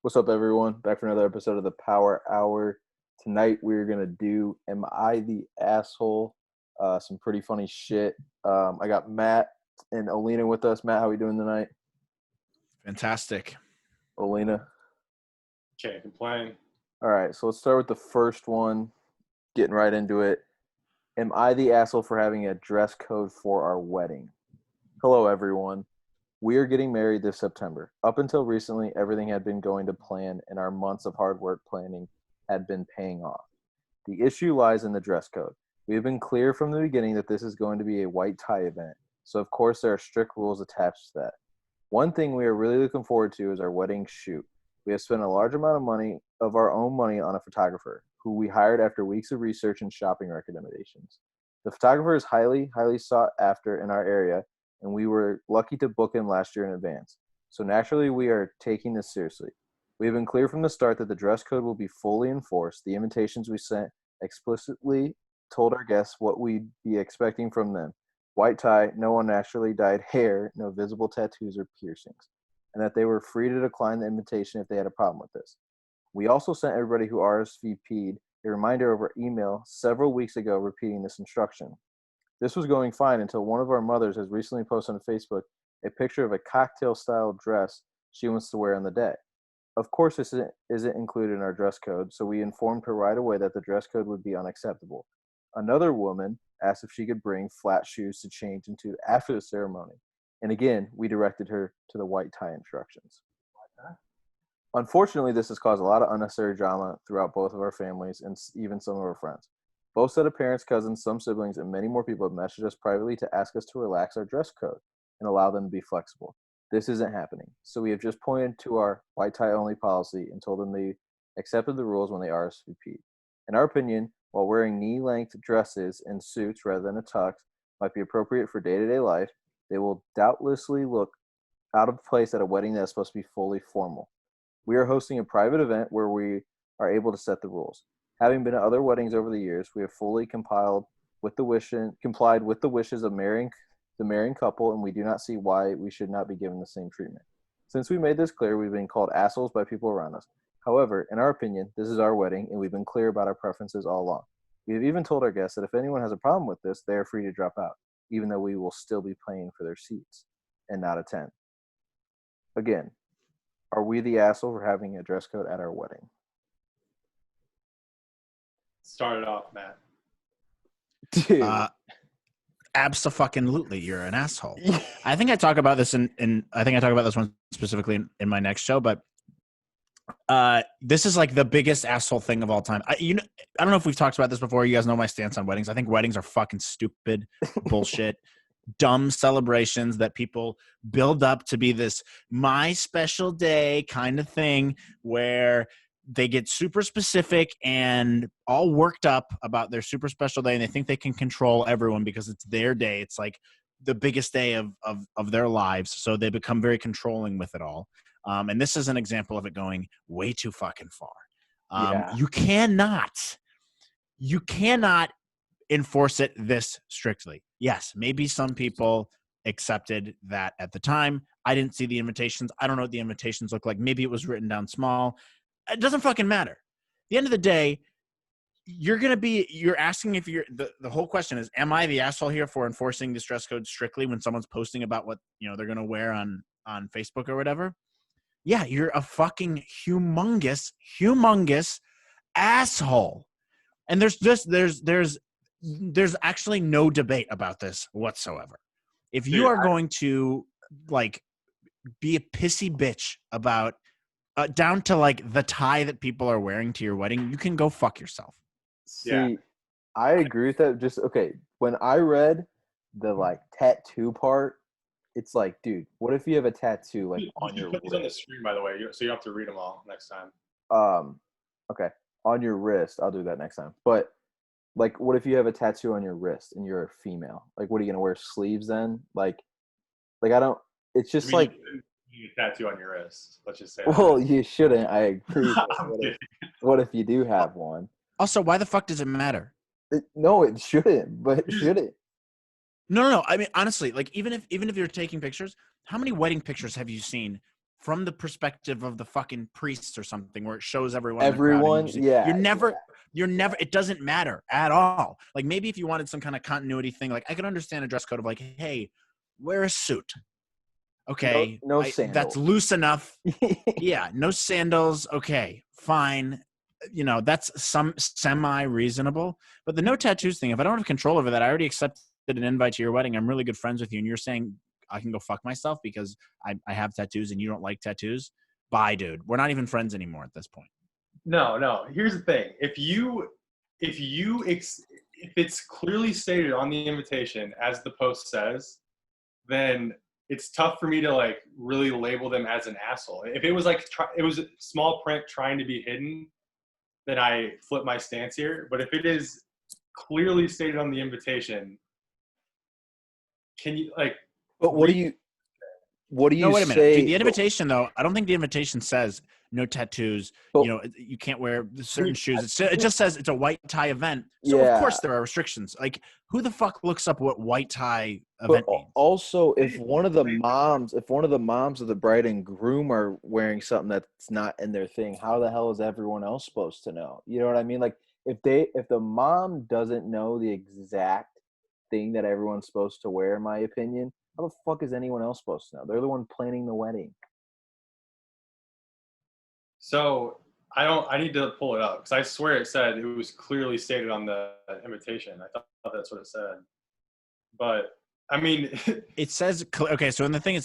What's up, everyone? Back for another episode of the Power Hour. Tonight, we're going to do Am I the Asshole? Some pretty funny shit. I got Matt and Olena with us. Matt, how we doing tonight? Fantastic. Olena? Can't complain. All right, so let's start with the first one, getting right into it. Am I the asshole for having a dress code for our wedding? Hello, everyone. We are getting married this September. Up until recently, everything had been going to plan, and our months of hard work planning had been paying off. The issue lies in the dress code. We have been clear from the beginning that this is going to be a white tie event, so of course there are strict rules attached to that. One thing we are really looking forward to is our wedding shoot. We have spent a large amount of our own money on a photographer, who we hired after weeks of research and shopping recommendations. The photographer is highly, highly sought after in our area, and we were lucky to book him last year in advance. So naturally, we are taking this seriously. We have been clear from the start that the dress code will be fully enforced. The invitations we sent explicitly told our guests what we'd be expecting from them. White tie, no unnaturally dyed hair, no visible tattoos or piercings, and that they were free to decline the invitation if they had a problem with this. We also sent everybody who RSVP'd a reminder over email several weeks ago repeating this instruction. This was going fine until one of our mothers has recently posted on Facebook a picture of a cocktail-style dress she wants to wear on the day. Of course, this isn't included in our dress code, so we informed her right away that the dress code would be unacceptable. Another woman asked if she could bring flat shoes to change into after the ceremony, and again, we directed her to the white tie instructions. Unfortunately, this has caused a lot of unnecessary drama throughout both of our families and even some of our friends. Both set of parents, cousins, some siblings, and many more people have messaged us privately to ask us to relax our dress code and allow them to be flexible. This isn't happening, so we have just pointed to our white tie only policy and told them they accepted the rules when they RSVP'd. In our opinion, while wearing knee-length dresses and suits rather than a tux might be appropriate for day-to-day life, they will doubtlessly look out of place at a wedding that is supposed to be fully formal. We are hosting a private event where we are able to set the rules. Having been at other weddings over the years, we have fully complied with the wishes of the marrying couple, and we do not see why we should not be given the same treatment. Since we made this clear, we've been called assholes by people around us. However, in our opinion, this is our wedding, and we've been clear about our preferences all along. We have even told our guests that if anyone has a problem with this, they are free to drop out, even though we will still be paying for their seats and not attend. Again, are we the asshole for having a dress code at our wedding? Start it off, Matt. Dude. Abso-fucking-lutely, you're an asshole. I think I talk about this I think I talk about this one specifically in my next show, but this is like the biggest asshole thing of all time. I don't know if we've talked about this before. You guys know my stance on weddings. I think weddings are fucking stupid bullshit. Dumb celebrations that people build up to be this my special day kind of thing where they get super specific and all worked up about their super special day, and they think they can control everyone because it's their day. It's like the biggest day of their lives, so they become very controlling with it all. And this is an example of it going way too fucking far. Yeah. You cannot enforce it this strictly. Yes, maybe some people accepted that at the time. I didn't see the invitations. I don't know what the invitations look like. Maybe it was written down small. It doesn't fucking matter. At the end of the day, you're asking if the whole question is, am I the asshole here for enforcing this dress code strictly when someone's posting about what, they're going to wear on Facebook or whatever? Yeah, you're a fucking humongous asshole. And there's actually no debate about this whatsoever. If you are going to like be a pissy bitch about down to like the tie that people are wearing to your wedding, you can go fuck yourself. See, I agree with that. Just okay. When I read the like tattoo part, it's like, dude, what if you have a tattoo like on your put these on the screen, by the way, so you have to read them all next time. Okay, on your wrist. I'll do that next time. But like, what if you have a tattoo on your wrist and you're a female? Like, what are you gonna wear sleeves then? Like I don't. It's just like you a tattoo on your wrist. Let's just say. Well, you shouldn't. I agree. What if you do have one? Also, why the fuck does it matter? No, it shouldn't. But should it? No. I mean, honestly, like even if you're taking pictures, how many wedding pictures have you seen from the perspective of the fucking priests or something, where it shows everyone. In the Everyone, crowd and yeah. you're never. It doesn't matter at all. Like maybe if you wanted some kind of continuity thing, like I could understand a dress code of like, hey, wear a suit. Okay, No that's sandals. loose enough. Yeah, no sandals. Okay, fine. You know, that's some semi reasonable. But the no tattoos thing, if I don't have control over that, I already accepted an invite to your wedding. I'm really good friends with you, and you're saying I can go fuck myself because I have tattoos and you don't like tattoos. Bye, dude. We're not even friends anymore at this point. No. Here's the thing: if it's clearly stated on the invitation, as the post says, then it's tough for me to like really label them as an asshole. If it was like it was small print trying to be hidden, then I flip my stance here. But if it is clearly stated on the invitation, can you like? But what do you No, wait a minute. say? Dude, the invitation, though, I don't think the invitation says no tattoos. But- you know, you can't wear certain shoes. It just says it's a white tie event. So, Yeah. of course, there are restrictions. Like, who the fuck looks up what white tie But event means? also, if one of the moms of the bride and groom are wearing something that's not in their thing, how the hell is everyone else supposed to know? You know what I mean? Like, if the mom doesn't know the exact thing that everyone's supposed to wear, in my opinion, how the fuck is anyone else supposed to know? They're the one planning the wedding. So I need to pull it up because I swear it said it was clearly stated on the invitation. I thought that's what it said, but I mean, It says okay. So in the thing, it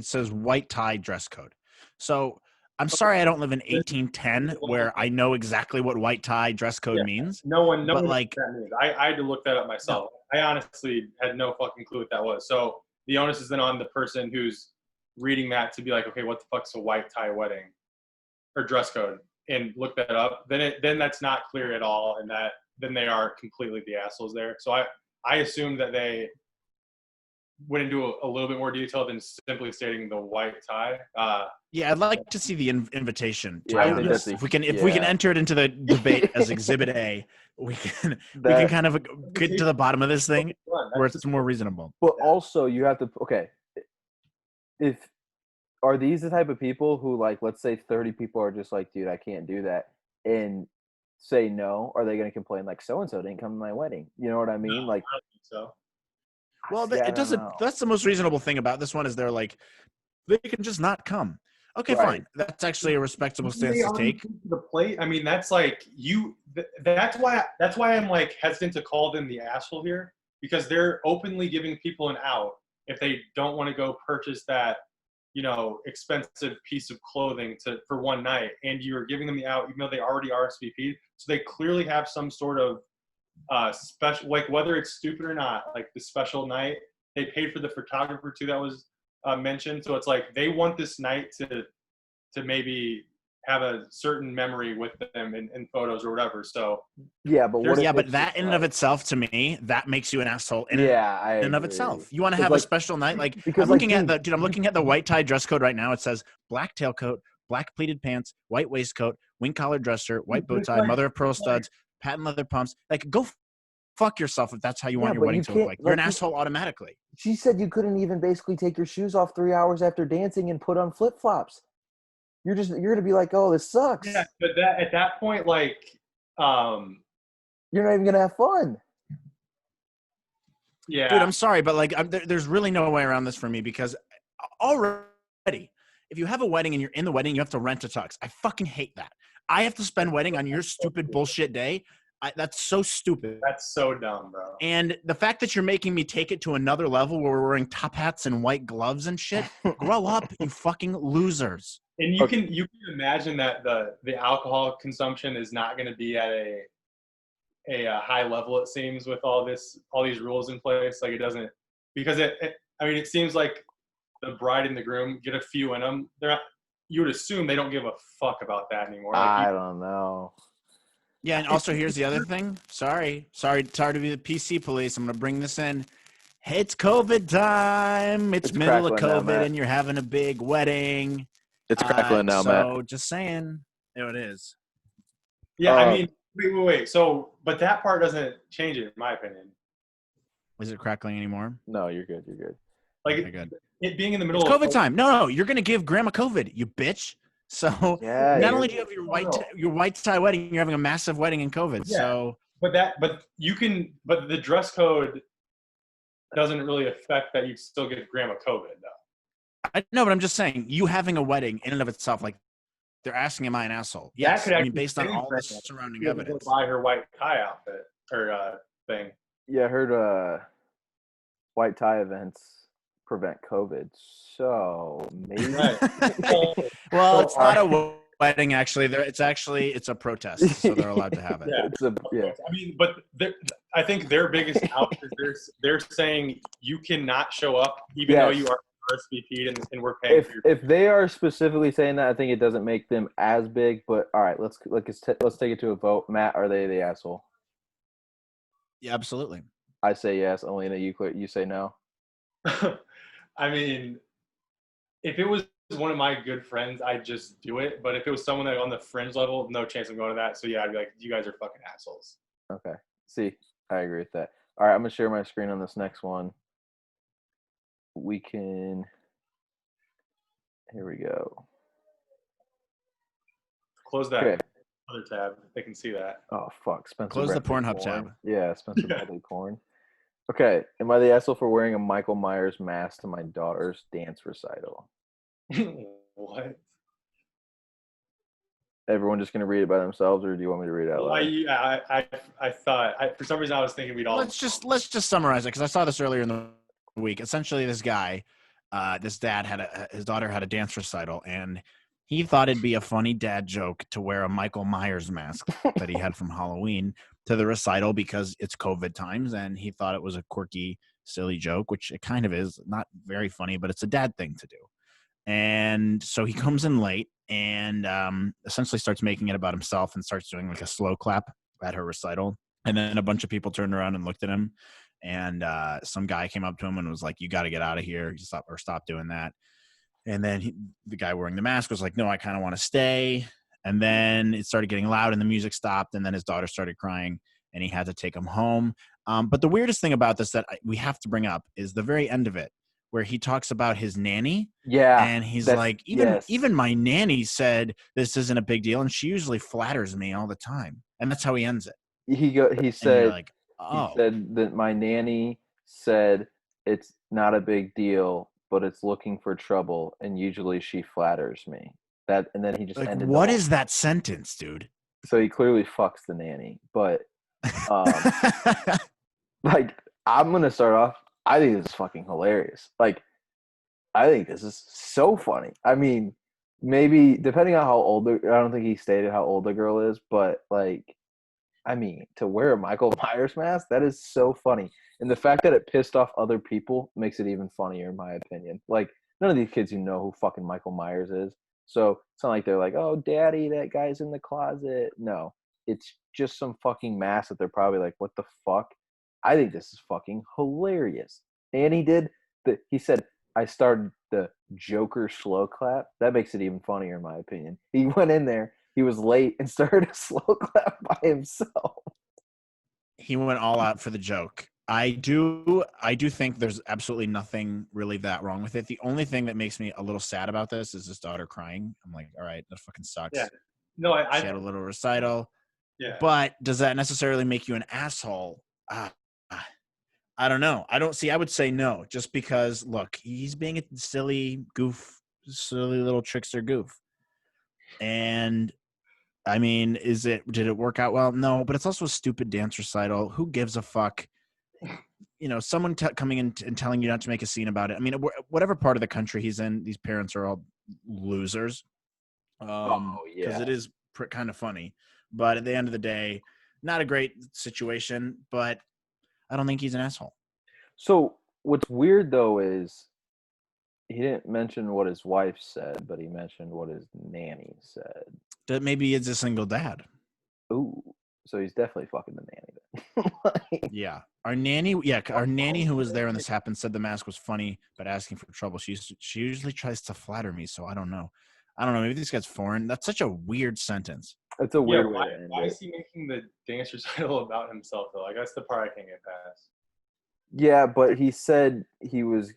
says white tie dress code. So I'm sorry, I don't live in 1810 where I know exactly what white tie dress code means. no one But, knows like- what that means. I had to look that up myself. I honestly had no fucking clue what that was. So the onus is then on the person who's reading that to be like, okay, what the fuck's a white tie wedding or dress code, and look that up. Then that's not clear at all, and then they are completely the assholes there. So I assume that they went into a little bit more detail than simply stating the white tie. Yeah, I'd like to see the invitation. To Yeah, be I think honest. that's If we can yeah. enter it into the debate as Exhibit A, we can kind of get to the bottom of this thing where it's more reasonable. But also, you have to if are these the type of people who, like, let's say 30 people are just like, dude, I can't do that, and say no, are they going to complain like so and so didn't come to my wedding? You know what I mean? Like, I don't think so. Well, see, I it don't doesn't. know. That's the most reasonable thing about this one is they're like, they can just not come. Okay, Right. fine. That's actually a respectable stance They to already take. put to the plate. I mean, that's like you. That's why I'm like hesitant to call them the asshole here, because they're openly giving people an out if they don't want to go purchase that, expensive piece of clothing for one night, and you're giving them the out even though they already RSVP'd. So they clearly have some sort of special, like whether it's stupid or not, like the special night. They paid for the photographer too, that was mentioned. So it's like they want this night to maybe have a certain memory with them in photos or whatever. So Yeah, but what? Yeah, if but it's that just in and like, of itself, to me, that makes you an asshole. yeah, I in and of agree. itself, you want to 'Cause, have a like, special night. Like because, I'm like, looking at I'm looking at the white tie dress code right now. It says black tailcoat, black pleated pants, white waistcoat, wing collar dress shirt, white bow It's tie, like- mother of pearl studs, patent leather pumps. Like go fuck yourself if that's how you want Yeah, your but wedding you to look can't- like. You're an like, you- asshole automatically. She said you couldn't even basically take your shoes off 3 hours after dancing and put on flip flops. You're gonna be like, oh, this sucks. yeah, but at that point, like, You're not even gonna have fun. yeah, Dude, I'm sorry, but like, there's really no way around this for me because already, if you have a wedding and you're in the wedding, you have to rent a tux. I fucking hate that. I have to spend wedding on your stupid bullshit day. That's so stupid. that's so dumb, bro. And the fact that you're making me take it to another level where we're wearing top hats and white gloves and shit, grow up, you fucking losers. And you can imagine that the alcohol consumption is not going to be at a high level, it seems, with all these rules in place. Like, it doesn't, because it seems like the bride and the groom get a few in them. You would assume they don't give a fuck about that anymore. Like, I don't know. Yeah, and also here's the other thing. Sorry to be the PC police. I'm gonna bring this in. Hey, it's COVID time. It's middle of crackling now, COVID, Matt. and you're having a big wedding. It's crackling now, Matt. So just saying, it is. yeah, I mean, wait. So, but that part doesn't change it, in my opinion. Is it crackling anymore? No, you're good. You're good. Like, Okay, good. it being in the It's middle COVID of time. No, you're gonna give grandma COVID, you bitch. So Yeah, not only do you have No. your white tie wedding, you're having a massive wedding in COVID. Yeah. So but the dress code doesn't really affect that. You still get grandma COVID though. I know, but I'm just saying, you having a wedding in and of itself, like they're asking, am I an asshole? That Yes. could I mean, actually based on save all the grandma. surrounding She doesn't go evidence. buy her white tie outfit or thing. Yeah, I heard white tie events prevent COVID. So maybe Right. Well, it's not a wedding actually. It's a protest, so they're allowed to have it. Yeah. yeah. I mean, but I think their biggest out is they're saying you cannot show up even though you are RSVP'd and we're paying for your. If they are specifically saying that, I think it doesn't make them as big. But all right, let's take it to a vote. Matt, are they the asshole? Yeah, absolutely. I say yes. Alina, you say no. I mean, if it was one of my good friends, I'd just do it. But if it was someone that on the fringe level, no chance of going to that. So yeah, I'd be like, you guys are fucking assholes. Okay. See, I agree with that. All right, I'm gonna share my screen on this next one. We can. Here we go. Close that Okay. other tab. They can see that. Oh fuck, Spencer. Close the Bradley Pornhub porn. tab. Yeah, Spencer Bradley porn. Okay, am I the asshole for wearing a Michael Myers mask to my daughter's dance recital? What? Everyone just gonna read it by themselves, or do you want me to read it out Well, loud? I thought for some reason I was thinking we'd all. Let's just summarize it because I saw this earlier in the week. Essentially, this guy, this dad his daughter had a dance recital, and he thought it'd be a funny dad joke to wear a Michael Myers mask that he had from Halloween to the recital because it's COVID times, and he thought it was a quirky, silly joke, which it kind of is. Not very funny, but it's a dad thing to do. And so he comes in late and essentially starts making it about himself and starts doing like a slow clap at her recital. And then a bunch of people turned around and looked at him. And some guy came up to him and was like, you got to get out of here. Stop doing that. And then the guy wearing the mask was like, no, I kind of want to stay. And then it started getting loud and the music stopped. And then his daughter started crying and he had to take him home. But the weirdest thing about this that we have to bring up is the very end of it, where he talks about his nanny. Yeah. And he's like, even my nanny said this isn't a big deal. And she usually flatters me all the time. And that's how he ends it. He said, like, oh. He said that my nanny said it's not a big deal, but it's looking for trouble. And usually she flatters me. And then he just like, ended. What is that sentence, dude? So he clearly fucks the nanny, but like, I'm going to start off. I think this is fucking hilarious. Like, I think this is so funny. I mean, maybe depending on how old I don't think he stated how old the girl is, but like, I mean, to wear a Michael Myers mask, that is so funny. And the fact that it pissed off other people makes it even funnier, in my opinion. Like, none of these kids know who fucking Michael Myers is. So it's not like they're like, oh, daddy, that guy's in the closet. No, it's just some fucking mask that they're probably like, what the fuck? I think this is fucking hilarious. And he said, I started the Joker slow clap. That makes it even funnier, in my opinion. He went in there, he was late, and started a slow clap by himself. He went all out for the joke. I do think there's absolutely nothing really that wrong with it. The only thing that makes me a little sad about this is his daughter crying. I'm like, all right, that fucking sucks. Yeah. No, she had a little recital. Yeah. But does that necessarily make you an asshole? I don't know. I would say no, just because, look, he's being a silly little trickster goof. And, I mean, did it work out well? No, but it's also a stupid dance recital. Who gives a fuck? Someone coming in and telling you not to make a scene about it. I mean, whatever part of the country he's in, these parents are all losers. Because it is kind of funny. But at the end of the day, not a great situation, but I don't think he's an asshole. So what's weird, though, is he didn't mention what his wife said, but he mentioned what his nanny said. That maybe it's a single dad. Ooh, so he's definitely fucking the nanny then. Yeah. Our nanny who was there when this happened said the mask was funny, but asking for trouble. She usually tries to flatter me, so I don't know. Maybe this guy's foreign. That's such a weird sentence. It's a weird way why, to end why it. is he making the dance recital about himself, though? Like, that's the part I can't get past. Yeah, but he said he was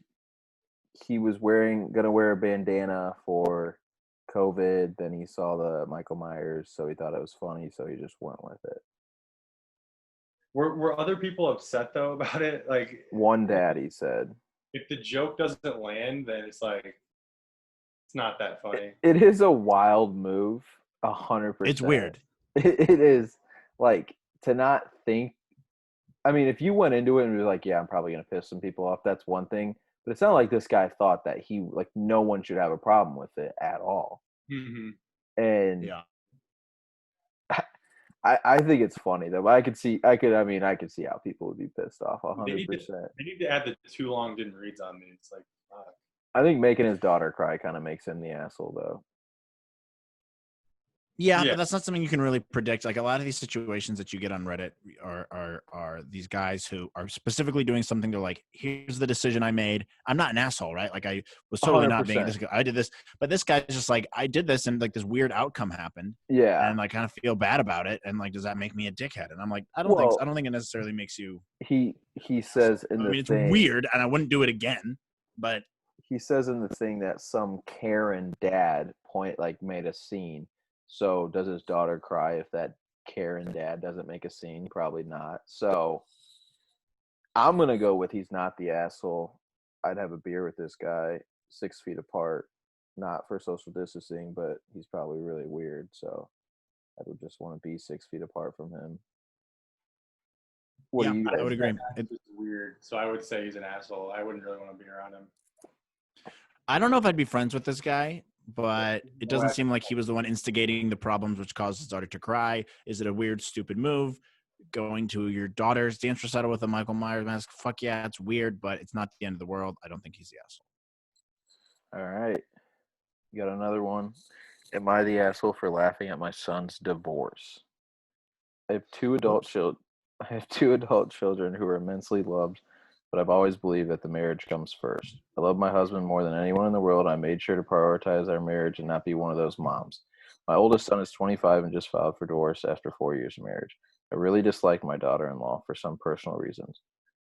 he was gonna wear a bandana for COVID. Then he saw the Michael Myers, so he thought it was funny, so he just went with it. Were other people upset though about it? Like, One dad, he said. if the joke doesn't land, then it's like it's not that funny. It is a wild move, 100%. It's weird. It is like to not think. I mean, if you went into it and was like, "Yeah, I'm probably gonna piss some people off," that's one thing. But it's not like this guy thought that no one should have a problem with it at all. Hmm. And Yeah. I think it's funny though. I could see how people would be pissed off. They 100%. need to add the too long didn't reads on me. It's like, I think making his daughter cry kind of makes him the asshole though. Yeah, Yeah. but that's not something you can really predict. Like a lot of these situations that you get on Reddit are these guys who are specifically doing something. They're like, "Here's the decision I made. I'm not an asshole, right? Like I was totally not being this. I did this, but this guy's just like, I did this, and like this weird outcome happened, Yeah. and like kind of feel bad about it, and like, does that make me a dickhead? And I'm like, I Well, don't think it necessarily makes you. He says in I the mean, it's thing, weird, and I wouldn't do it again, but he says in the thing that some Karen dad made a scene. So does his daughter cry if that Karen dad doesn't make a scene? Probably not. So I'm gonna go with he's not the asshole. I'd have a beer with this guy 6 feet apart, not for social distancing, but he's probably really weird. So I would just want to be 6 feet apart from him. What yeah, do you? I would agree. it's weird. So I would say he's an asshole. I wouldn't really want to be around him. I don't know if I'd be friends with this guy, but it doesn't seem like he was the one instigating the problems which caused his daughter to cry. Is it a weird, stupid move? Going to your daughter's dance recital with a Michael Myers mask? Fuck yeah, it's weird, but it's not the end of the world. I don't think he's the asshole. All right. You got another one. Am I the asshole for laughing at my son's divorce? I have two adult children. I have two adult children who are immensely loved, but I've always believed that the marriage comes first. I love my husband more than anyone in the world. I made sure to prioritize our marriage and not be one of those moms. My oldest son is 25 and just filed for divorce after 4 years of marriage. I really disliked my daughter-in-law for some personal reasons,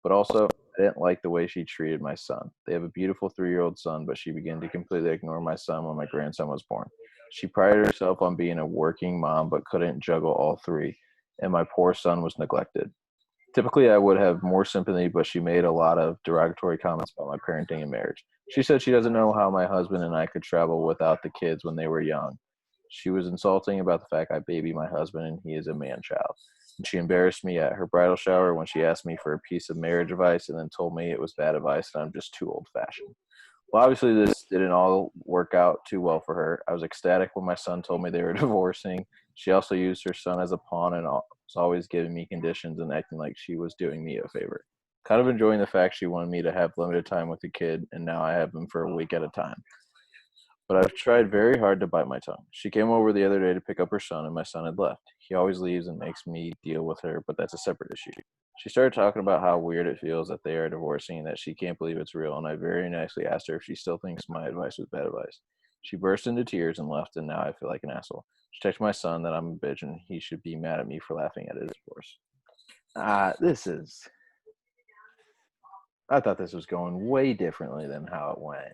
but also I didn't like the way she treated my son. They have a beautiful 3-year-old son, but she began to completely ignore my son when my grandson was born. She prided herself on being a working mom, but couldn't juggle all three, and my poor son was neglected. Typically, I would have more sympathy, but she made a lot of derogatory comments about my parenting and marriage. She said she doesn't know how my husband and I could travel without the kids when they were young. She was insulting about the fact I baby my husband and he is a man-child. And she embarrassed me at her bridal shower when she asked me for a piece of marriage advice and then told me it was bad advice and I'm just too old-fashioned. Well, obviously, this didn't all work out too well for her. I was ecstatic when my son told me they were divorcing. She also used her son as a pawn and was always giving me conditions and acting like she was doing me a favor. Kind of enjoying the fact she wanted me to have limited time with the kid, and now I have him for a week at a time. But I've tried very hard to bite my tongue. She came over the other day to pick up her son, and my son had left. He always leaves and makes me deal with her, but that's a separate issue. She started talking about how weird it feels that they are divorcing and that she can't believe it's real, and I very nicely asked her if she still thinks my advice was bad advice. She burst into tears and left, and now I feel like an asshole. She texted my son that I'm a bitch and he should be mad at me for laughing at his divorce. I thought this was going way differently than how it went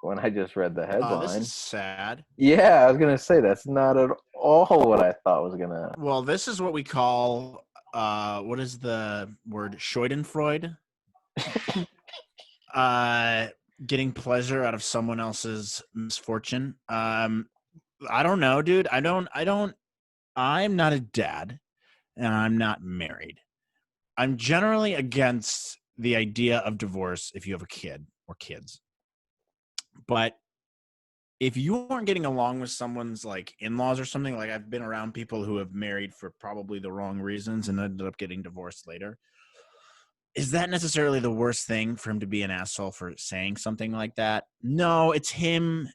when I just read the headline. This is sad. Yeah, I was going to say that's not at all what I thought was going to. Well, this is what we call, what is the word? Schadenfreude? Getting pleasure out of someone else's misfortune. I don't know, dude. I'm not a dad and I'm not married. I'm generally against the idea of divorce if you have a kid or kids. But if you aren't getting along with someone's like in-laws or something, like I've been around people who have married for probably the wrong reasons and ended up getting divorced later. Is that necessarily the worst thing for him to be an asshole for saying something like that? No, it's him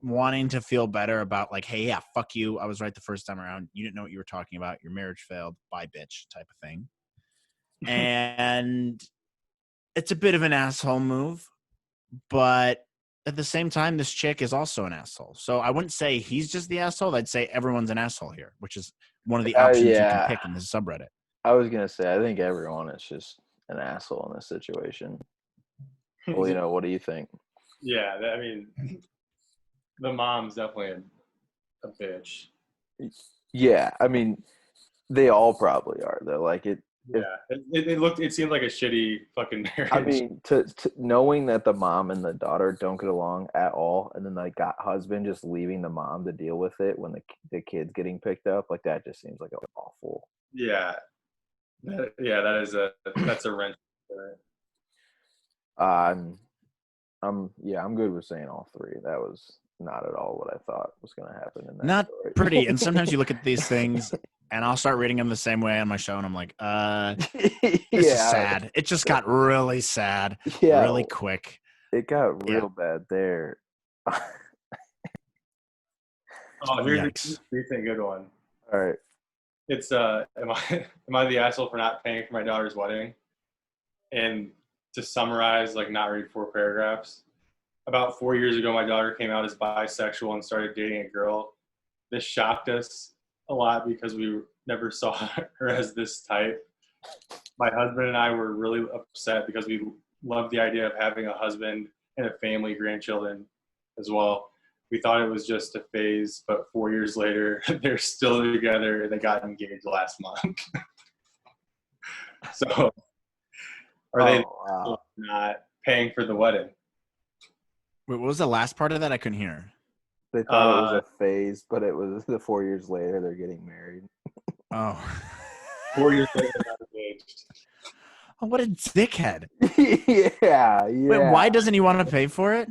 wanting to feel better about like, hey, yeah, fuck you. I was right the first time around. You didn't know what you were talking about. Your marriage failed. Bye, bitch, type of thing. And it's a bit of an asshole move, but at the same time, this chick is also an asshole. So I wouldn't say he's just the asshole. I'd say everyone's an asshole here, which is one of the options you can pick in this subreddit. I was going to say, I think everyone is just an asshole in this situation. Well, what do you think? Yeah, I mean, the mom's definitely a bitch. Yeah, I mean, they all probably are though. Like it. If Yeah, it seemed like a shitty fucking marriage. I mean, to knowing that the mom and the daughter don't get along at all, and then like got husband just leaving the mom to deal with it when the kid's getting picked up, like that just seems like an awful. Yeah, that's a wrench. I'm I'm good with saying all three. That was not at all what I thought was going to happen in that Not story. pretty. And sometimes you look at these things, and I'll start reading them the same way on my show, and I'm like, this is sad. It just got really sad, yeah, really quick. it got Yeah. real bad there. Oh, here's Yikes. a recent good one. All right. It's am I the asshole for not paying for my daughter's wedding? And to summarize, like not read 4 paragraphs. About 4 years ago, my daughter came out as bisexual and started dating a girl. This shocked us a lot because we never saw her as this type. My husband and I were really upset because we loved the idea of having a husband and a family, grandchildren as well. We thought it was just a phase, but 4 years later, they're still together and they got engaged last month. So, are they wow. not paying for the wedding? Wait, what was the last part of that? I couldn't hear. They thought it was a phase, but it was the 4 years later they're getting married. Oh. 4 years later, they got engaged. Oh, what a dickhead. yeah. Wait, why doesn't he want to pay for it?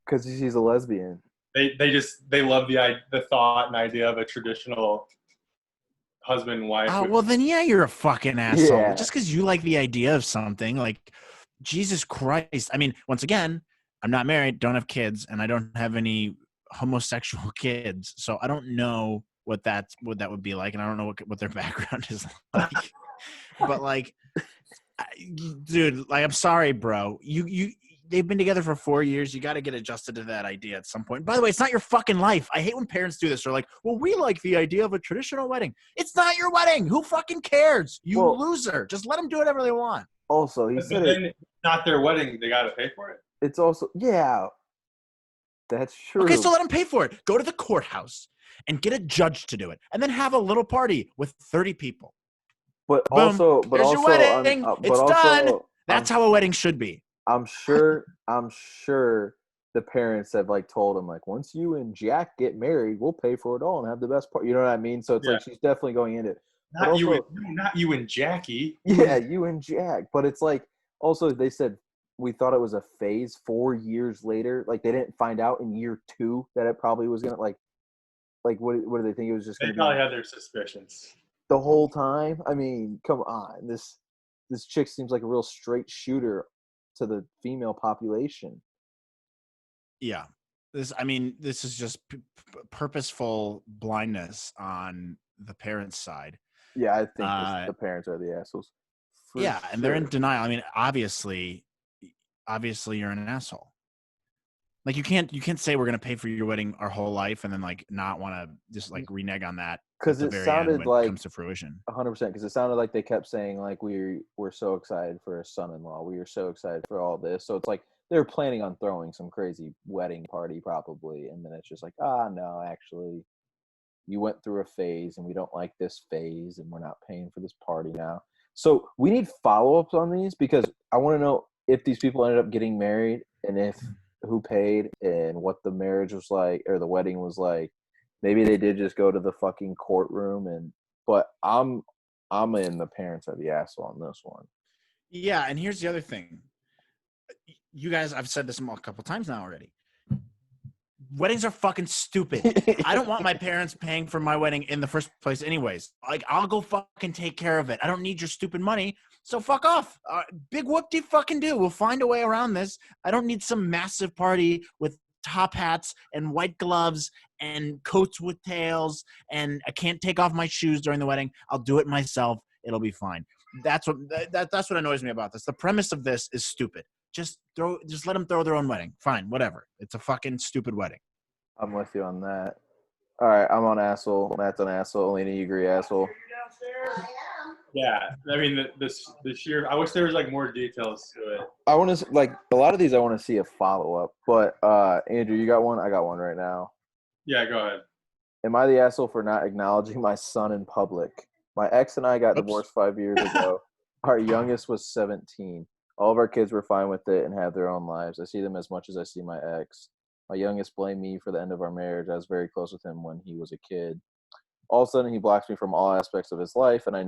Because she's a lesbian. They love the thought and idea of a traditional husband and wife. Oh, well, then, yeah, you're a fucking asshole. Yeah. Just because you like the idea of something, like, Jesus Christ. I mean, once again, I'm not married, don't have kids, and I don't have any homosexual kids. So I don't know what that would be like, and I don't know what their background is like. But, like, dude, like, I'm sorry, bro. They've been together for 4 years. You got to get adjusted to that idea at some point. By the way, it's not your fucking life. I hate when parents do this. They're like, well, we like the idea of a traditional wedding. It's not your wedding. Who fucking cares? You loser. Just let them do whatever they want. Also, he said it's not their wedding. They got to pay for it. It's also, yeah, that's true. Okay, so let them pay for it. Go to the courthouse and get a judge to do it. And then have a little party with 30 people. But Boom. also, There's your wedding. It's done. That's how a wedding should be. I'm sure the parents have like told him like, once you and Jack get married, we'll pay for it all and have the best part. You know what I mean? So it's like she's definitely going into it. Not you and Jackie. Yeah, you and Jack. But it's like also they said we thought it was a phase 4 years later. Like they didn't find out in year 2 that it probably was gonna like what do they think it was just gonna be? They probably had their suspicions the whole time. I mean, come on. This chick seems like a real straight shooter to the female population. Yeah. This is just purposeful blindness on the parents' side. Yeah, I think the parents are the assholes. Yeah, and they're in denial. I mean, obviously you're an asshole. Like you can't say we're gonna pay for your wedding our whole life and then like not want to just like renege on that because it sounded like it comes to fruition. 100%. Because it sounded like they kept saying like we're so excited for a son-in-law. We are so excited for all this. So it's like they're planning on throwing some crazy wedding party probably, and then it's just like no, actually, you went through a phase and we don't like this phase and we're not paying for this party now. So we need follow-ups on these because I want to know if these people ended up getting married and if who paid and what the marriage was like or the wedding was like. Maybe they did just go to the fucking courtroom but I'm in the parents are the asshole on this one. Yeah, and here's the other thing. You guys, I've said this a couple times now already. Weddings are fucking stupid. I don't want my parents paying for my wedding in the first place anyways. Like, I'll go fucking take care of it. I don't need your stupid money, so fuck off. Big whoop-de-fucking do. We'll find a way around this. I don't need some massive party with top hats and white gloves and coats with tails, and I can't take off my shoes during the wedding. I'll do it myself. It'll be fine. That's what annoys me about this. The premise of this is stupid. Just let them throw their own wedding. Fine, whatever. It's a fucking stupid wedding. I'm with you on that. All right, I'm on asshole. Matt's on asshole. Lena, you agree asshole? Yeah, I mean the sheer. I wish there was like more details to it. I want to like a lot of these. I want to see a follow up. But Andrew, you got one. I got one right now. Yeah, go ahead. Am I the asshole for not acknowledging my son in public? My ex and I got Oops. divorced 5 years ago. Our youngest was 17. All of our kids were fine with it and had their own lives. I see them as much as I see my ex. My youngest blamed me for the end of our marriage. I was very close with him when he was a kid. All of a sudden, he blocks me from all aspects of his life, and I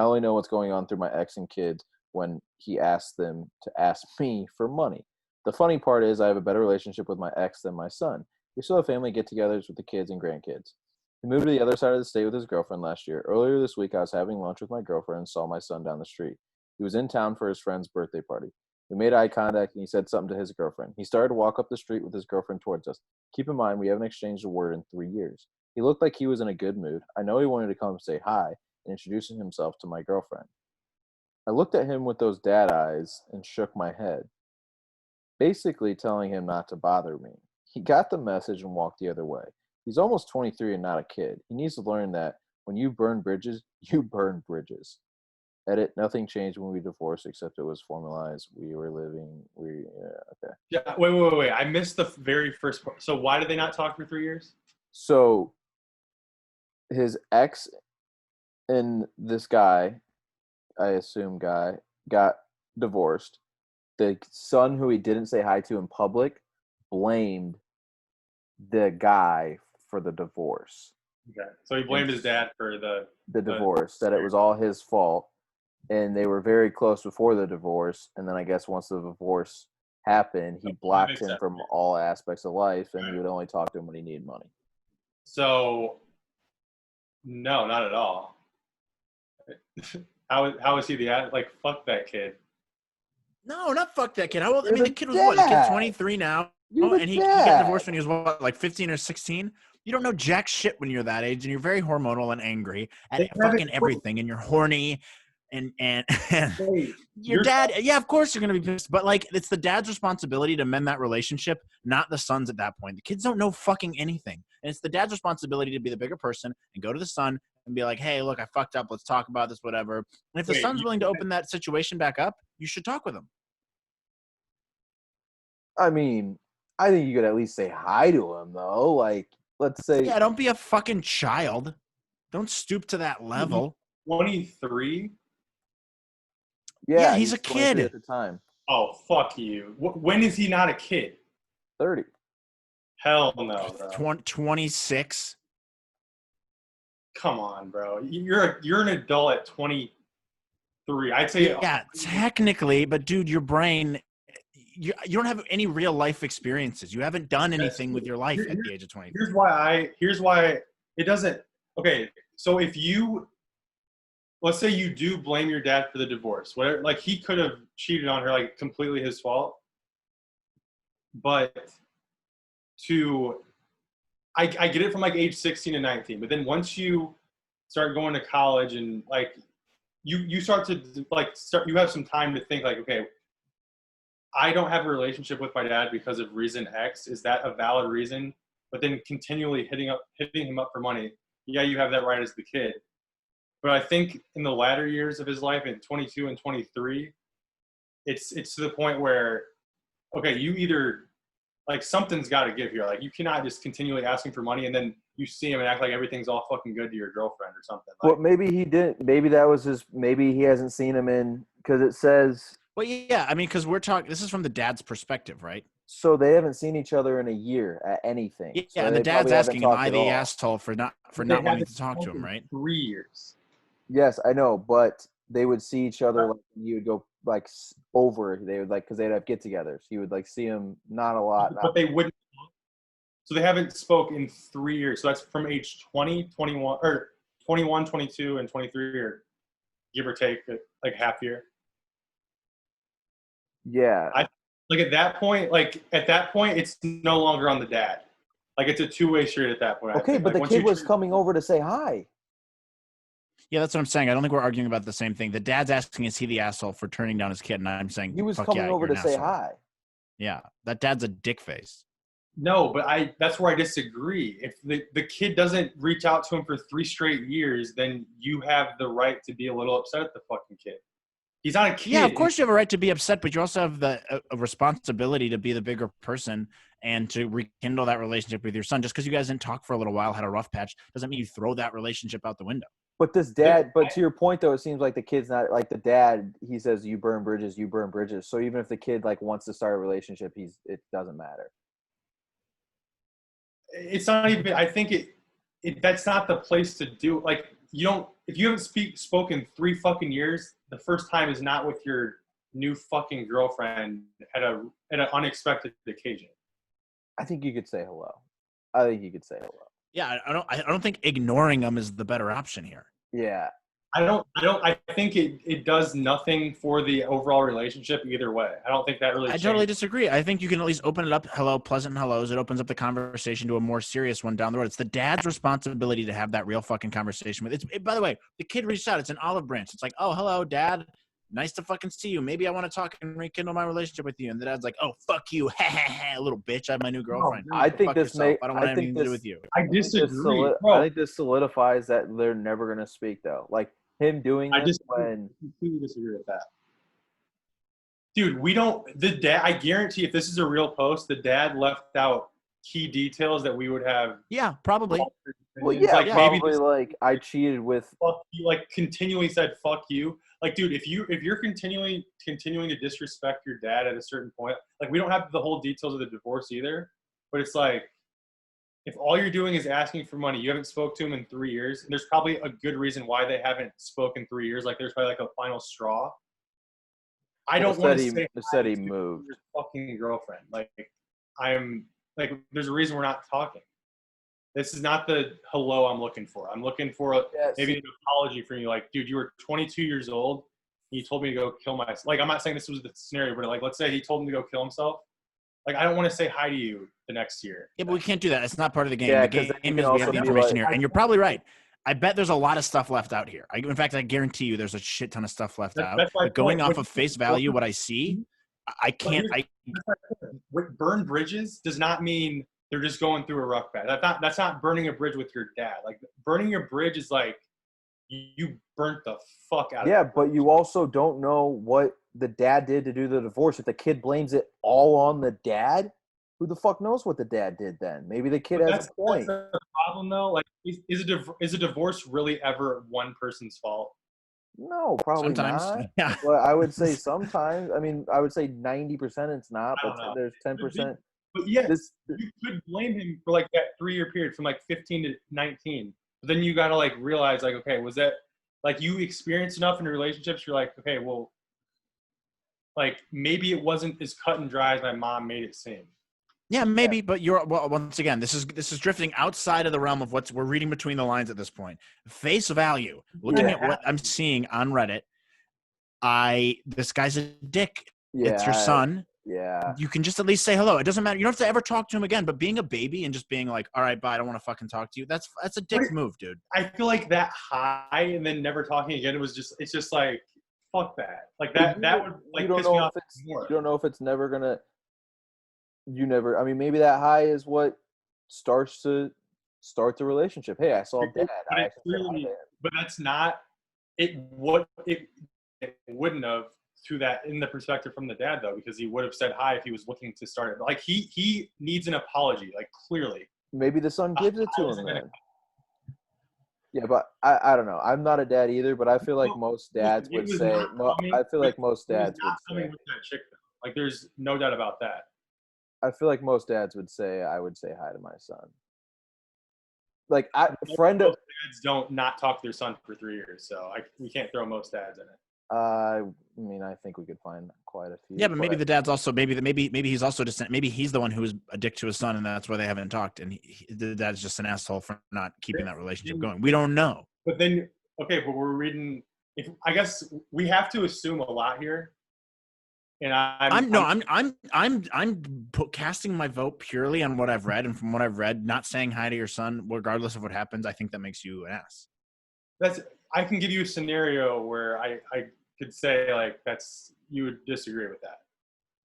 only know what's going on through my ex and kids when he asks them to ask me for money. The funny part is I have a better relationship with my ex than my son. We still have family get-togethers with the kids and grandkids. He moved to the other side of the state with his girlfriend last year. Earlier this week, I was having lunch with my girlfriend and saw my son down the street. He was in town for his friend's birthday party. We made eye contact, and he said something to his girlfriend. He started to walk up the street with his girlfriend towards us. Keep in mind, we haven't exchanged a word in 3 years. He looked like he was in a good mood. I know he wanted to come say hi and introducing himself to my girlfriend. I looked at him with those dad eyes and shook my head, basically telling him not to bother me. He got the message and walked the other way. He's almost 23 and not a kid. He needs to learn that when you burn bridges, you burn bridges. Edit, nothing changed when we divorced except it was formalized. Okay. Yeah, wait. I missed the very first part. So why did they not talk for 3 years? So his ex and this guy, I assume got divorced. The son who he didn't say hi to in public blamed the guy for the divorce. Okay, so he blamed his dad for the divorce, that it was all his fault. And they were very close before the divorce. And then I guess once the divorce happened, he blocked him from all aspects of life, and he would only talk to him when he needed money. So, no, not at all. How is he like, fuck that kid? No, not fuck that kid. How old? You're the the kid was what? The kid's dad. 23 now. You're the And he dad. got divorced when he was what, like 15 or 16? You don't know jack shit when you're that age, and you're very hormonal and angry at fucking everything, and you're horny, and Wait, your dad, yeah, of course you're gonna be pissed, but like it's the dad's responsibility to mend that relationship, not the son's at that point. The kids don't know fucking anything, and it's the dad's responsibility to be the bigger person and go to the son and be like, hey, look, I fucked up, let's talk about this, whatever. And if the son's willing to open that situation back up, you should talk with him. I mean, I think you could at least say hi to him, though. Like, let's say, Yeah, don't be a fucking child. Don't stoop to that level. 23. yeah, he's a 23 kid at the time. Oh, fuck you. When is he not a kid? 30. Hell no, bro. 26. Come on, bro. You're an adult at 23. I'd say. Yeah, technically, but dude, your brain, you don't have any real life experiences. You haven't done anything with your life at the age of 20. Here's why it doesn't. Okay, so if you, let's say you do blame your dad for the divorce, whatever, like he could have cheated on her, like completely his fault. But I get it from like age 16 to 19, but then once you start going to college and like you start to like you have some time to think like, okay, I don't have a relationship with my dad because of reason X. Is that a valid reason? But then continually hitting him up for money. Yeah, you have that right as the kid. But I think in the latter years of his life, in 22 and 23, it's to the point where, okay, you either like something's got to give here. Like you cannot just continually asking for money and then you see him and act like everything's all fucking good to your girlfriend or something. Like, Well, maybe he didn't. Maybe that was his. Maybe he hasn't seen him in because it says. Well, yeah, I mean, because we're talking. This is from the dad's perspective, right? So they haven't seen each other in a year at anything. Yeah, so and the they dad's probably haven't asking, "Am talked I at the all. asshole for not they wanting haven't to talk to him?" spoken Right? 3 years. Yes, I know, but they would see each other. Like you would go like over. They would like because they'd have get-togethers. You would like see him not a lot. But they wouldn't. So they haven't spoke in 3 years. So that's from age 20, 21, or 21, 22, and 23, or give or take like half year. Yeah. Like at that point, it's no longer on the dad. Like it's a two-way street at that point. Okay, but the kid was coming over to say hi. Yeah, that's what I'm saying. I don't think we're arguing about the same thing. The dad's asking, "Is he the asshole for turning down his kid?" And I'm saying He was fuck coming yeah, over you're to an say asshole. hi. Yeah, that dad's a dick face. No, but that's where I disagree. If the kid doesn't reach out to him for 3 straight years, then you have the right to be a little upset at the fucking kid. He's not a kid. Yeah, of course you have a right to be upset, but you also have the a responsibility to be the bigger person and to rekindle that relationship with your son. Just because you guys didn't talk for a little while, had a rough patch, doesn't mean you throw that relationship out the window. But this dad, but to your point though, it seems like the kid's not like the dad. He says, "You burn bridges, you burn bridges." So even if the kid like wants to start a relationship, it doesn't matter. It's not even. I think that's not the place to do. Like you don't. If you haven't spoken 3 fucking years, the first time is not with your new fucking girlfriend at an unexpected occasion. I think you could say hello. I think you could say hello. Yeah, I don't think ignoring them is the better option here. Yeah. I think it does nothing for the overall relationship either way. I don't think that really changes. Totally disagree. I think you can at least open it up. Hello, pleasant hellos. It opens up the conversation to a more serious one down the road. It's the dad's responsibility to have that real fucking conversation with it. By the way, the kid reached out. It's an olive branch. It's like, oh, hello, dad. Nice to fucking see you. Maybe I want to talk and rekindle my relationship with you. And the dad's like, oh, fuck you. Little bitch. I have my new girlfriend. I think this may. I don't want anything to do with you. I disagree. I think this solidifies that they're never going to speak, though. Like, him doing this when. I completely disagree with that. Dude, the dad, I guarantee if this is a real post, the dad left out key details that we would have. Yeah, probably. Well, yeah, like, probably like I cheated with. Fuck you, like continually said fuck you. Like, dude, if you're continuing to disrespect your dad at a certain point, like we don't have the whole details of the divorce either, but it's like if all you're doing is asking for money, you haven't spoke to him in 3 years, and there's probably a good reason why they haven't spoken 3 years. Like there's probably like a final straw. I don't want to say said he moved your fucking girlfriend. Like there's a reason we're not talking. This is not the hello I'm looking for. I'm looking for maybe an apology from you. Like, dude, you were 22 years old. And you told me to go kill myself. Like, I'm not saying this was the scenario, but like, let's say he told him to go kill himself. Like, I don't want to say hi to you the next year. Yeah, but we can't do that. It's not part of the game. Yeah, the game is we have the information here. And you're probably right. I bet there's a lot of stuff left out here. In fact, I guarantee you there's a shit ton of stuff left out. But going off of face value, what I see, I can't. Burn bridges does not mean they're just going through a rough patch. That's not burning a bridge with your dad. Like burning your bridge is like you burnt the fuck out of it. Yeah, but you also don't know what the dad did to do the divorce. If the kid blames it all on the dad, who the fuck knows what the dad did then? Maybe the kid has a point. That's the problem though. Like is a divorce really ever one person's fault? No, probably sometimes, not. Yeah. But I would say sometimes. I mean, I would say 90% it's not, but there's 10%. But yeah, you could blame him for like that 3-year period from like 15 to 19. But then you got to like realize like, okay, was that like you experienced enough in relationships? You're like, okay, well, like maybe it wasn't as cut and dry as my mom made it seem. Yeah, maybe, but once again, this is drifting outside of the realm of we're reading between the lines at this point. Face value, looking at what I'm seeing on Reddit, this guy's a dick. Yeah, it's your son. Yeah. You can just at least say hello. It doesn't matter. You don't have to ever talk to him again, but being a baby and just being like, all right, bye, I don't want to fucking talk to you. That's a dick move, dude. I feel like that high and then never talking again, it's just like, fuck that. Like that would like piss me off more. You don't know if it's never going to, I mean, maybe that high is what starts the relationship. Hey, I saw dad. But that's not it. What it wouldn't have to that in the perspective from the dad though, because he would have said hi if he was looking to start it. Like he needs an apology, like clearly. Maybe the son gives it to him then. Yeah, but I don't know. I'm not a dad either, but I feel like most dads would say. I feel like most dads would say. With that chick though. Like there's no doubt about that. I feel like most dads would say I would say hi to my son. Like most dads don't not talk to their son for 3 years, so we can't throw most dads in it. I mean, I think we could find quite a few. Yeah, but maybe the dad's also maybe he's also just maybe he's the one who is a dick to his son, and that's why they haven't talked. And the dad's just an asshole for not keeping that relationship going. We don't know. But then, okay, but we're reading. I guess we have to assume a lot here. And I'm casting my vote purely on what I've read, and from what I've read, not saying hi to your son, regardless of what happens. I think that makes you an ass. I can give you a scenario where I could say like you would disagree with that.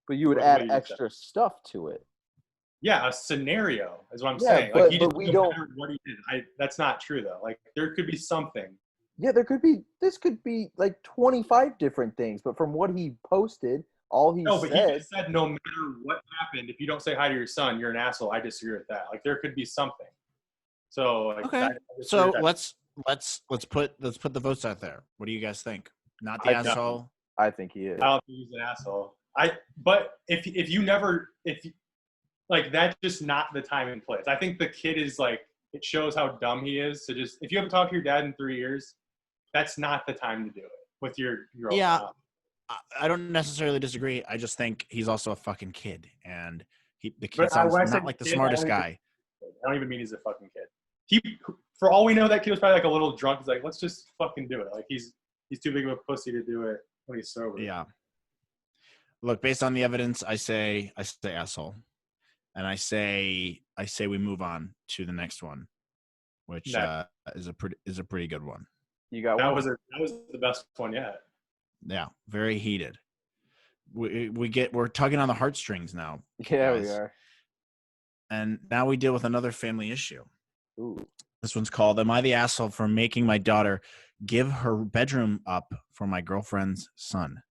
But you would add extra stuff to it. Yeah, a scenario is what I'm Yeah, saying. but- Like he but just we no don't- matter what he did. That's not true though. Like there could be something. Yeah, this could be like 25 different things, but from what he posted, all he No, but he said, just said no matter what happened, if you don't say hi to your son, you're an asshole. I disagree with that. Like there could be something. So like, Okay. I disagree So with that. let's put the votes out there. What do you guys think? Not the I don't- asshole. I think he is. I don't think he's an asshole. But if you never like that's just not the time and place. I think the kid is like it shows how dumb he is. So just if you haven't talked to your dad in 3 years, that's not the time to do it with your girlfriend. Yeah. I don't necessarily disagree. I just think he's also a fucking kid, and the kid But sounds when I say not like the kid, I smartest don't even- guy. I don't even mean he's a fucking kid. He, for all we know, that kid was probably like a little drunk. He's like, let's just fucking do it. Like he's too big of a pussy to do it when he's sober. Yeah. Look, based on the evidence, I say asshole, and I say we move on to the next one, which Next. is a pretty good one. You got That one. was the best one yet. Yeah, very heated. We're tugging on the heartstrings now, Yeah, we guys. are. and now we deal with another family issue. Ooh. This one's called "Am I the asshole for making my daughter give her bedroom up for my girlfriend's son?"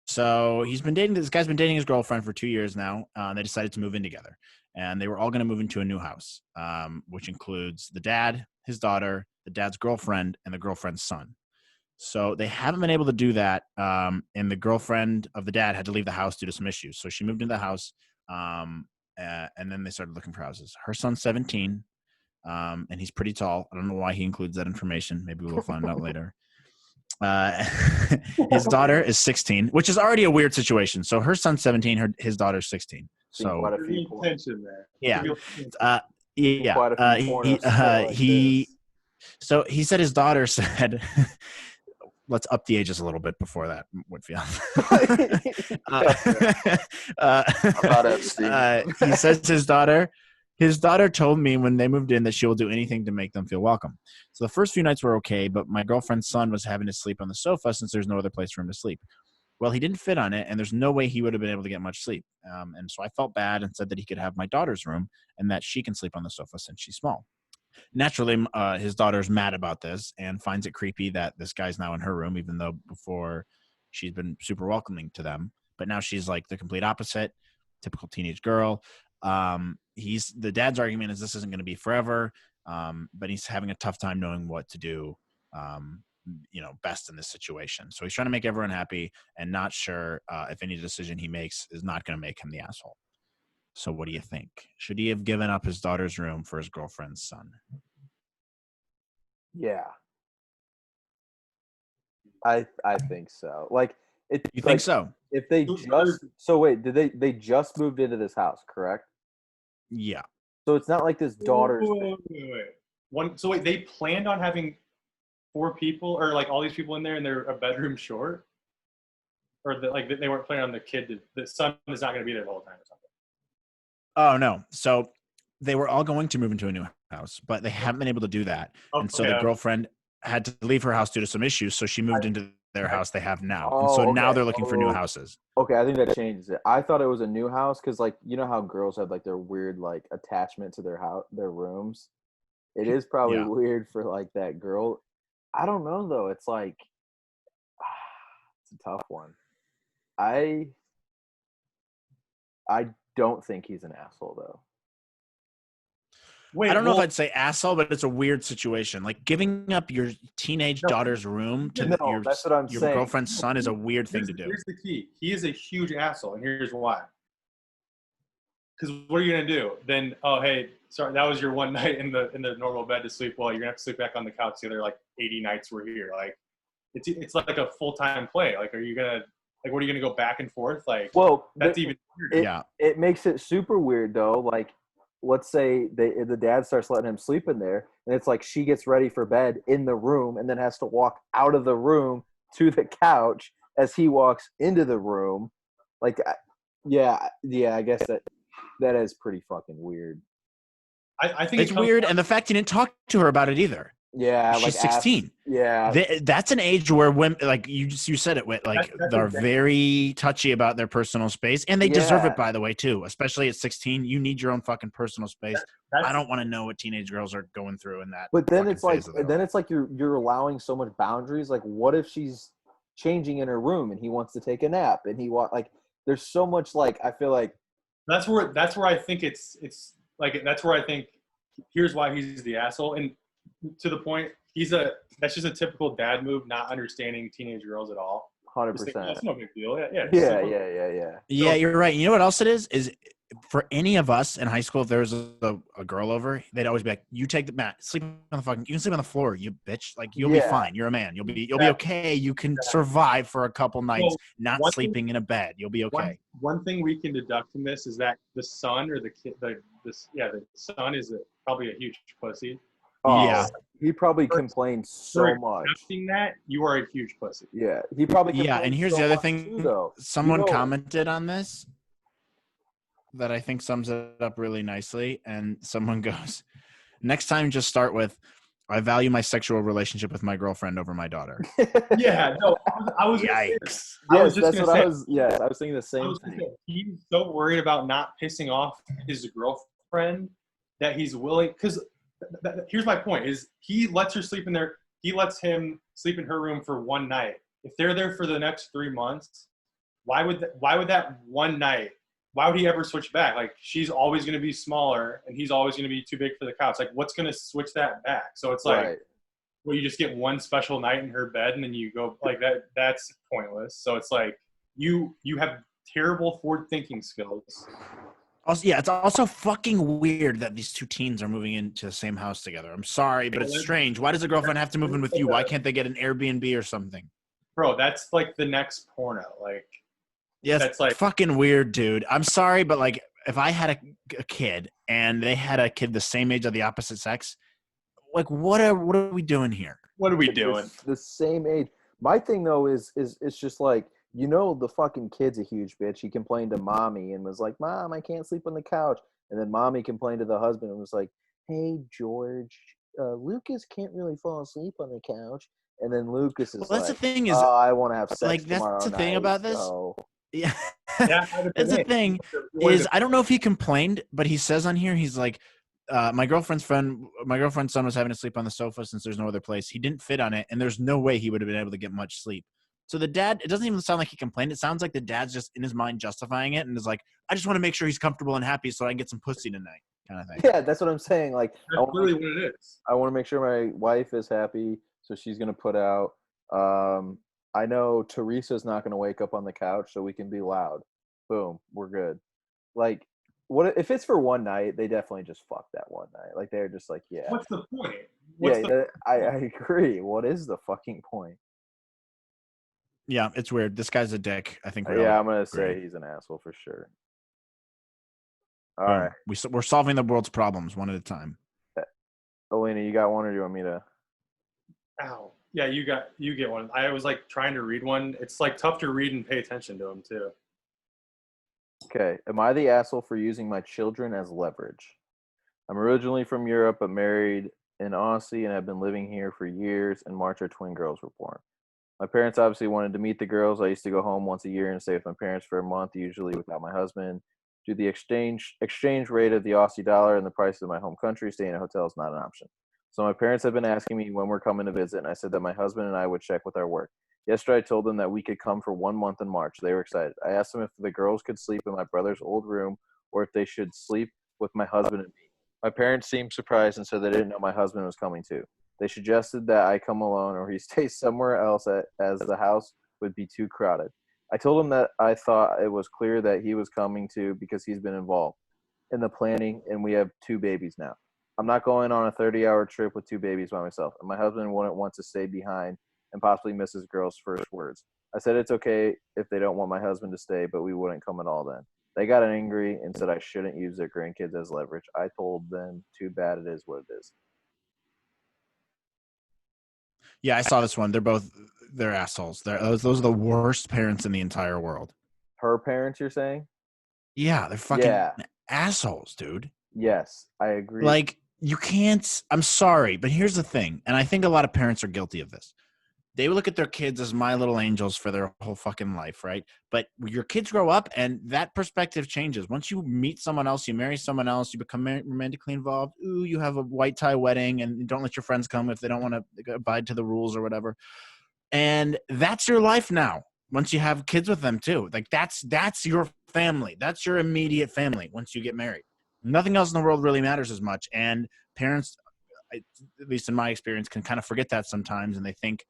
So this guy's been dating his girlfriend for 2 years now. They decided to move in together, and they were all going to move into a new house, which includes the dad, his daughter, the dad's girlfriend, and the girlfriend's son. So they haven't been able to do that. And the girlfriend of the dad had to leave the house due to some issues. So she moved into the house, and then they started looking for houses. Her son's 17, and he's pretty tall. I don't know why he includes that information. Maybe we'll find out later. His daughter is 16, which is already a weird situation. So her son's 17, his daughter's 16. Seen So quite a There's few any porn. tension there. yeah, Seen quite a few pornos, so like so he said his daughter said, let's up the ages a little bit before that, Whitfield. About Epstein. He says his daughter told me when they moved in that she will do anything to make them feel welcome. So the first few nights were okay, but my girlfriend's son was having to sleep on the sofa since there's no other place for him to sleep. Well, he didn't fit on it, and there's no way he would have been able to get much sleep. And so I felt bad and said that he could have my daughter's room and that she can sleep on the sofa since she's small. Naturally, his daughter's mad about this and finds it creepy that this guy's now in her room, even though before she's been super welcoming to them. But now she's like the complete opposite, typical teenage girl. The dad's argument is this isn't going to be forever, but he's having a tough time knowing what to do, best in this situation. So he's trying to make everyone happy and not sure if any decision he makes is not going to make him the asshole. So what do you think? Should he have given up his daughter's room for his girlfriend's son? Yeah. I think so. Like it. You like, think so? If they wait, did they just moved into this house, correct? Yeah. So it's not like this daughter's thing. Wait, they planned on having 4 people or like all these people in there and they're a bedroom short? Or they weren't planning on the son is not going to be there the whole time or something? Oh, no. So they were all going to move into a new house, but they haven't been able to do that. And so the girlfriend had to leave her house due to some issues. So she moved into their house they have now. And so now they're looking for new houses. Okay, I think that changes it. I thought it was a new house because, like, you know how girls have like their weird like attachment to their house, their rooms. It is probably weird for like that girl. I don't know though. It's like it's a tough one. I don't think he's an asshole though. Wait, I don't know if I'd say asshole, but it's a weird situation. Like giving up your teenage daughter's room to your that's what I'm your saying. girlfriend's son is a weird thing to do. Here's the key. He is a huge asshole, and here's why. Because what are you gonna do? Then, oh hey, sorry, that was your one night in the normal bed to sleep. Well, you're gonna have to sleep back on the couch the other like 80 nights we're here. Like, it's like a full-time play. Like, are you gonna what are you gonna go back and forth? Like, well, that's even weird. It makes it super weird though. Like, let's say the dad starts letting him sleep in there, and it's like she gets ready for bed in the room, and then has to walk out of the room to the couch as he walks into the room. Like, yeah, I guess that is pretty fucking weird. I think it's weird, and the fact he didn't talk to her about it either. Yeah, like She's 16. Yeah, That's an age where women, like you said it, like That's they're exactly. very touchy about their personal space, and they deserve yeah. it, by the way, too. Especially at 16, you need your own fucking personal space. I That's don't want to know what teenage girls are going through in that But then fucking it's like phase of their life. you're allowing so much boundaries. Like, what if she's changing in her room and he wants to take a nap and like there's so much like I feel like that's where I think it's like that's where I think here's why he's the asshole. And to the point, that's just a typical dad move, not understanding teenage girls at all. Just think, 100%. that's no big deal. Yeah, Yeah. Yeah, you're right. You know what else it is? Is for any of us in high school, if there was a girl over, they'd always be like, "You take the mat, sleep on the fucking. You can sleep on the floor, you bitch. Like you'll be Yeah. fine. You're a man. You'll be okay. You can survive for a couple nights So, not one sleeping in a bed. You'll be okay." one thing we can deduct from this is that the son or the kid, the son is probably a huge pussy. Oh, Yeah. he probably For- complained For so much. accepting that, you are a huge pussy. Yeah, he probably Yeah, complained and here's so the other much thing. too, though. Someone You know- commented on this that I think sums it up really nicely. And someone goes, "Next time, just start with, I value my sexual relationship with my girlfriend over my daughter." Yeah, no, I was Yikes. I was Yes, just that's gonna what say. I was. Yes, I was thinking the I same was gonna thing. say, he's so worried about not pissing off his girlfriend that he's willing. Because here's my point: is he lets her sleep in there? He lets him sleep in her room for one night. If they're there for the next 3 months, why would that one night? Why would he ever switch back? Like she's always going to be smaller, and he's always going to be too big for the couch. Like what's going to switch that back? So it's like, Right. well, you just get one special night in her bed, and then you go like that. That's pointless. So it's like you have terrible forward thinking skills. Also, yeah, it's also fucking weird that these two teens are moving into the same house together. I'm sorry, but it's strange. Why does a girlfriend have to move in with you? Why can't they get an Airbnb or something? Bro, that's like the next porno. Like Yeah, that's it's like fucking weird, dude. I'm sorry, but like if I had a kid and they had a kid the same age of the opposite sex, like what are we doing here? what are we They're doing? the same age. My thing though is it's just like the fucking kid's a huge bitch. He complained to mommy and was like, "Mom, I can't sleep on the couch." And then mommy complained to the husband and was like, "Hey George, Lucas can't really fall asleep on the couch." And then Lucas is Well, that's like, the thing is, "Oh, I want to have sex like that's tomorrow the thing night." about this. So Yeah, That might have been that's the it. thing is I don't know if he complained, but he says on here he's like, my girlfriend's son was having to sleep on the sofa since there's no other place. He didn't fit on it, and there's no way he would have been able to get much sleep. So the dad, it doesn't even sound like he complained. It sounds like the dad's just in his mind justifying it and is like, I just want to make sure he's comfortable and happy so I can get some pussy tonight, kind of thing. yeah, that's what I'm saying. Like, That's really what it is. I want to make sure my wife is happy, so she's gonna put out. I know Teresa's not gonna wake up on the couch, so we can be loud. Boom, we're good. Like, what if it's for one night? They definitely just fuck that one night. Like they're just like, yeah, What's the point? I agree. What is the fucking point? Yeah, it's weird. This guy's a dick. I think. Yeah, I'm gonna agree. say he's an asshole for sure. All Boom. right, We're solving the world's problems one at a time. Alina, you got one, or do you want me to? Ow. Yeah, you get one. I was like trying to read one. It's like tough to read and pay attention to them too. Okay, am I the asshole for using my children as leverage? I'm originally from Europe, but married in Aussie and have been living here for years. In March, our twin girls were born. My parents obviously wanted to meet the girls. I used to go home once a year and stay with my parents for a month, usually without my husband. Due to the exchange rate of the Aussie dollar and the prices of my home country, staying in a hotel is not an option. So my parents have been asking me when we're coming to visit, and I said that my husband and I would check with our work. Yesterday, I told them that we could come for 1 month in March. They were excited. I asked them if the girls could sleep in my brother's old room or if they should sleep with my husband and me. My parents seemed surprised and said they didn't know my husband was coming too. They suggested that I come alone or he stays somewhere else as the house would be too crowded. I told him that I thought it was clear that he was coming too because he's been involved in the planning and we have 2 babies now. I'm not going on a 30-hour trip with 2 babies by myself, and my husband wouldn't want to stay behind and possibly miss his girl's first words. I said it's okay if they don't want my husband to stay, but we wouldn't come at all then. They got angry and said I shouldn't use their grandkids as leverage. I told them, too bad, it is what it is. Yeah, I saw this one. They're assholes. Those are the worst parents in the entire world. Her parents, you're saying? Yeah, they're fucking assholes, dude. Yes, I agree. Like, you can't. I'm sorry, but here's the thing, and I think a lot of parents are guilty of this. They would look at their kids as my little angels for their whole fucking life, right? But your kids grow up and that perspective changes. Once you meet someone else, you marry someone else, you become romantically involved. Ooh, you have a white tie wedding and you don't let your friends come if they don't want to abide to the rules or whatever. And that's your life now. Once you have kids with them too. Like that's your family. That's your immediate family once you get married. Nothing else in the world really matters as much. And parents, at least in my experience, can kind of forget that sometimes and they think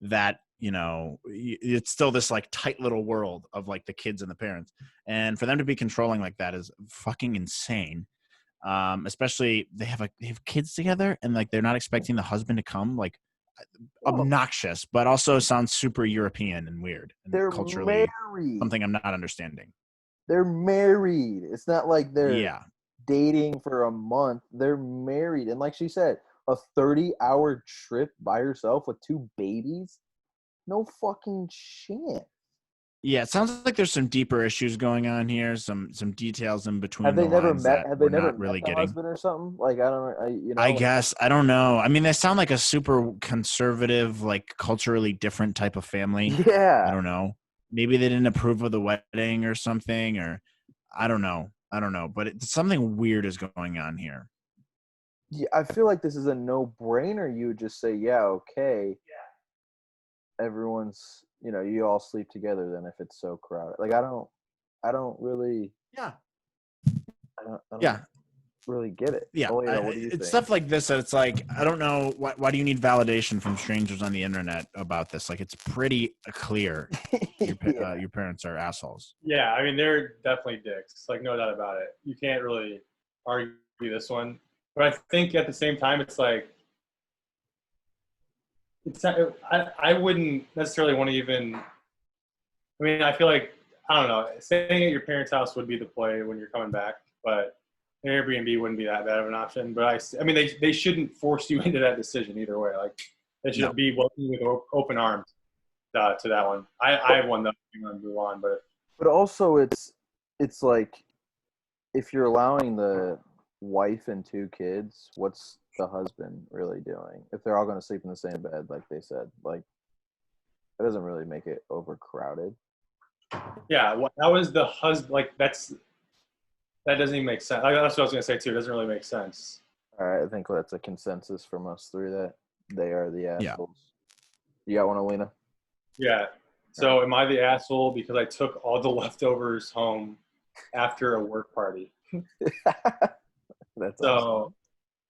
that it's still this like tight little world of like the kids and the parents, and for them to be controlling like that is fucking insane. Especially they have kids together and like they're not expecting the husband to come, like Well, obnoxious, but also sounds super European and weird and they're culturally married. something I'm not understanding. They're married. It's not like they're Yeah. dating for a month. They're married. And like she said, a 30-hour trip by herself with 2 babies? No fucking chance. Yeah, it sounds like there's some deeper issues going on here, some details in Have between they the never lines met? that Have they we're never not met really the getting. husband or something? Like I don't, I like, guess. I don't know. I mean, they sound like a super conservative, like culturally different type of family. I yeah, don't know. Maybe they didn't approve of the wedding or something, or I don't know. But something weird is going on here. yeah. I feel like this is a no-brainer. You would just say, yeah, okay. Everyone's, you all sleep together. Then if it's so crowded, like I don't really, Yeah. I don't Yeah. really get it. Yeah. Oh, what do you It's think? stuff like this that it's like, I don't know. Why do you need validation from strangers on the internet about this? Like, it's pretty clear Yeah. your parents are assholes. Yeah, I mean they're definitely dicks, like no doubt about it. You can't really argue this one, but I think at the same time it's like it's not, I wouldn't necessarily want to even. I mean, I feel like I don't know. Staying at your parents' house would be the play when you're coming back, but an Airbnb wouldn't be that bad of an option. But I mean, they shouldn't force you into that decision either way. Like they No. should be welcoming with open arms to that one. I have one that I'm going to move on, But also, it's like if you're allowing the wife and 2 kids, what's the husband really doing? If they're all going to sleep in the same bed, like they said, like it doesn't really make it overcrowded. yeah, that was the husband. Like that doesn't even make sense. Like, that's what I was going to say too. It doesn't really make sense. All right, I think that's a consensus from us 3 that they are the Yeah. assholes. You got one, Alina? Yeah. So am I the asshole because I took all the leftovers home after a work party? That's So awesome.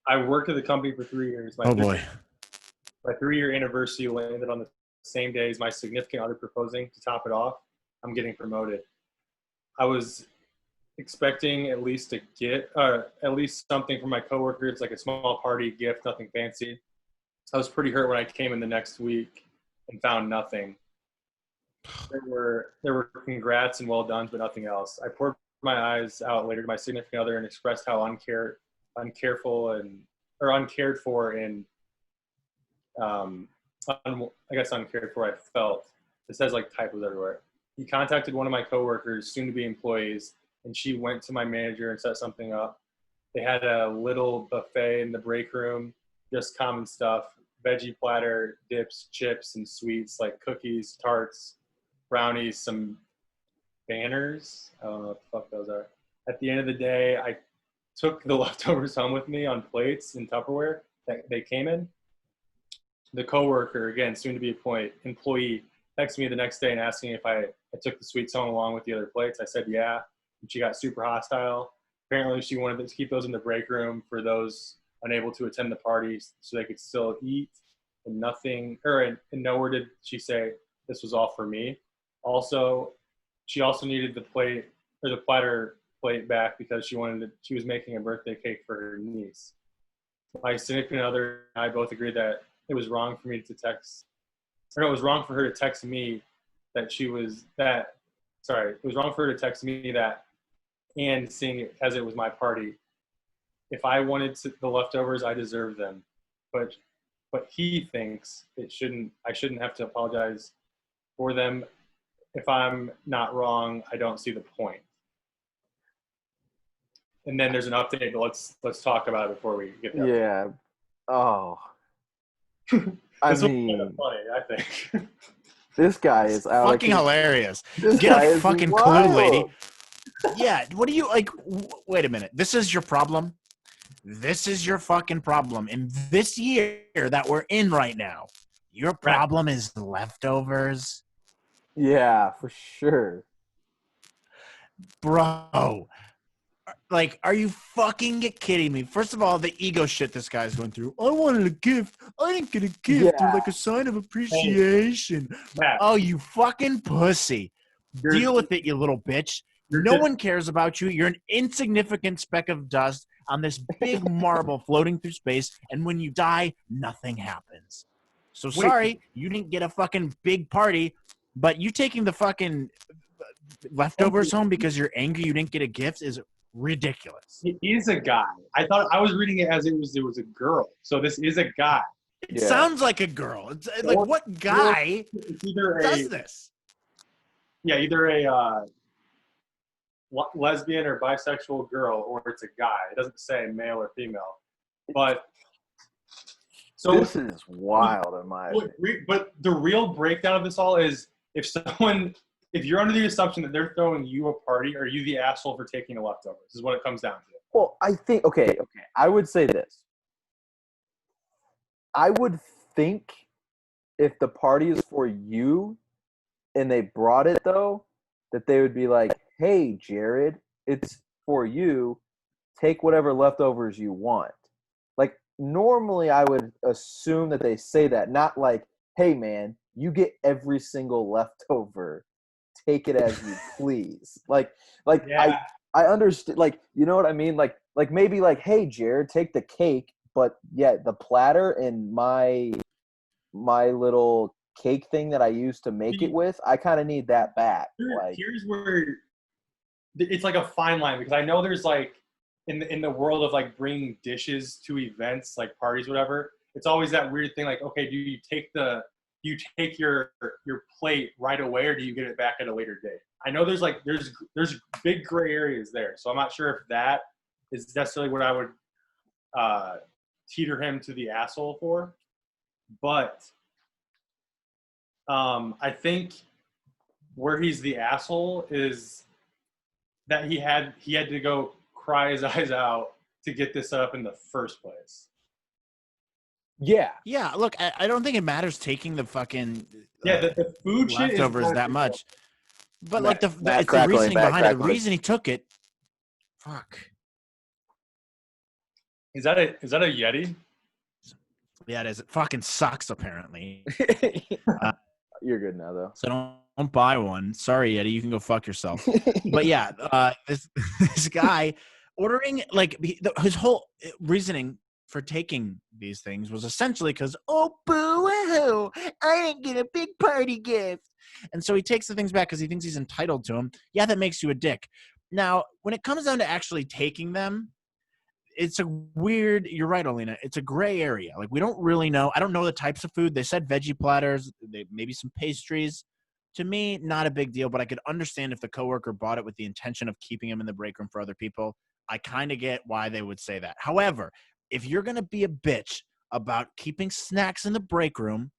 I worked at the company for 3 years. Oh boy. My 3-year anniversary landed on the same day as my significant other proposing. To top it off, I'm getting promoted. I was expecting at least at least something from my coworkers, like a small party gift, nothing fancy. I was pretty hurt when I came in the next week and found nothing. There were congrats and well done, but nothing else. I poured my eyes out later to my significant other and expressed how uncared for and I guess uncared for I felt. It says like typos everywhere. He contacted one of my coworkers, soon to be employees, and she went to my manager and set something up. They had a little buffet in the break room, just common stuff: veggie platter, dips, chips, and sweets like cookies, tarts, brownies, some banners. I don't know what the fuck those are. At the end of the day, I took the leftovers home with me on plates in Tupperware that they came in. The coworker, again, soon to be employee, texted me the next day and asking if I took the sweets home along with the other plates. I said yeah. And she got super hostile. Apparently, she wanted to keep those in the break room for those unable to attend the parties so they could still eat. And nowhere did she say this was all for me. Also, she also needed the platter plate back because she was making a birthday cake for her niece. My significant other and I both agreed that it was wrong for me to text, or no, it was wrong for her to text me that it was wrong for her to text me that and seeing it as it was my party. If I wanted the leftovers, I deserve them. But he thinks I shouldn't have to apologize for them. If I'm not wrong, I don't see the point. and then there's an update. But let's talk about it before we get there. Yeah. Oh. I This was kind of mean, funny, I think. this guy is Fucking hilarious. This Get guy a is fucking clue, wild. lady. Yeah, what do you like? Wait a minute. This is your problem? This is your fucking problem. In this year that we're in right now, your problem is leftovers. Yeah, for sure. Bro. Like, are you fucking kidding me? First of all, the ego shit this guy's going through. I wanted a gift. I didn't get a gift. Yeah. Like a sign of appreciation. Matt, Oh, you fucking pussy. you're- Deal with it, you little bitch. you're No just- one cares about you. You're an insignificant speck of dust on this big marble floating through space, and when you die, nothing happens. So sorry, you didn't get a fucking big party, but you taking the fucking leftovers home because you're angry you didn't get a gift is ridiculous. He is a guy. I thought I was reading it as it was a girl. So this is a guy. It Yeah. sounds like a girl. It's like, what guy It's either does this? either a lesbian or bisexual girl, or it's a guy. It doesn't say male or female. But so This is wild in my opinion. but the real breakdown of this all is if you're under the assumption that they're throwing you a party, are you the asshole for taking the leftovers? Is what it comes down to. Well, I think okay. I would say this. I would think if the party is for you and they brought it though, that they would be like, "Hey, Jared, it's for you. Take whatever leftovers you want." Like normally I would assume that they say that, not like, "Hey man, you get every single leftover. Take it as you please." Like Yeah. I understand, like, you know what I mean? Like maybe like, "Hey, Jared, take the cake, but yeah, the platter and my little cake thing that I used to make it with, I kind of need that back." Like, Here's where it's like a fine line, because I know there's like in the world of like bringing dishes to events, like parties, whatever. It's always that weird thing, like, okay, do you take your plate right away, or do you get it back at a later date? I know there's big gray areas there, so I'm not sure if that is necessarily what I would teeter him to the asshole for. But I think where he's the asshole is that he had to go cry his eyes out to get this set up in the first place. yeah, Yeah, look, I don't think it matters taking the fucking The food shit is leftovers not that your much. But Matt- like Matt it's the crackling, reasoning Matt behind it. The crackling. reason he took it. Fuck. Is that a Yeti? Yeah, it is. It fucking sucks apparently. you're good now though. So don't buy one. Sorry, Yeti. You can go fuck yourself. But yeah, this guy ordering his whole reasoning for taking these things was essentially because, oh boo-hoo, I didn't get a big party gift, and so he takes the things back because he thinks he's entitled to them. Yeah, that makes you a dick. Now, when it comes down to actually taking them, it's a weird. You're right, Alina. It's a gray area. Like we don't really know. I don't know the types of food. They said veggie platters. Maybe some pastries. To me, not a big deal, but I could understand if the coworker bought it with the intention of keeping him in the break room for other people. I kind of get why they would say that. However, if you're going to be a bitch about keeping snacks in the break room,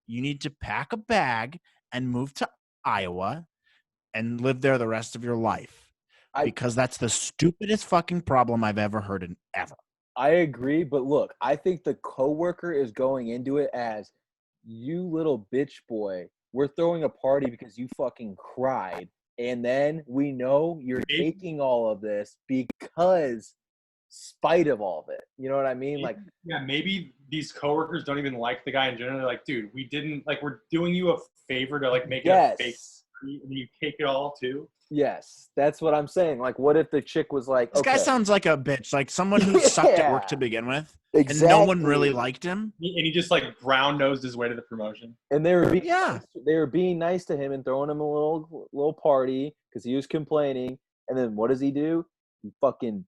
you need to pack a bag and move to Iowa and live there the rest of your life. Because that's the stupidest fucking problem I've ever heard in ever. I agree, but look, I think the coworker is going into it as, "You little bitch boy, we're throwing a party because you fucking cried, and then we know you're taking all of this because spite of all of it." You know what I mean? Like, yeah, maybe these coworkers don't even like the guy in general. They're like, dude, we're doing you a favor to like make it a fake treat, and you take it all too. Yes, that's what I'm saying. Like, what if the chick was like, This guy sounds like a bitch, like someone who sucked at work to begin with, and no one really liked him. And he just like brown nosed his way to the promotion. And they were being nice to him and throwing him a little party because he was complaining. And then what does he do? He fucking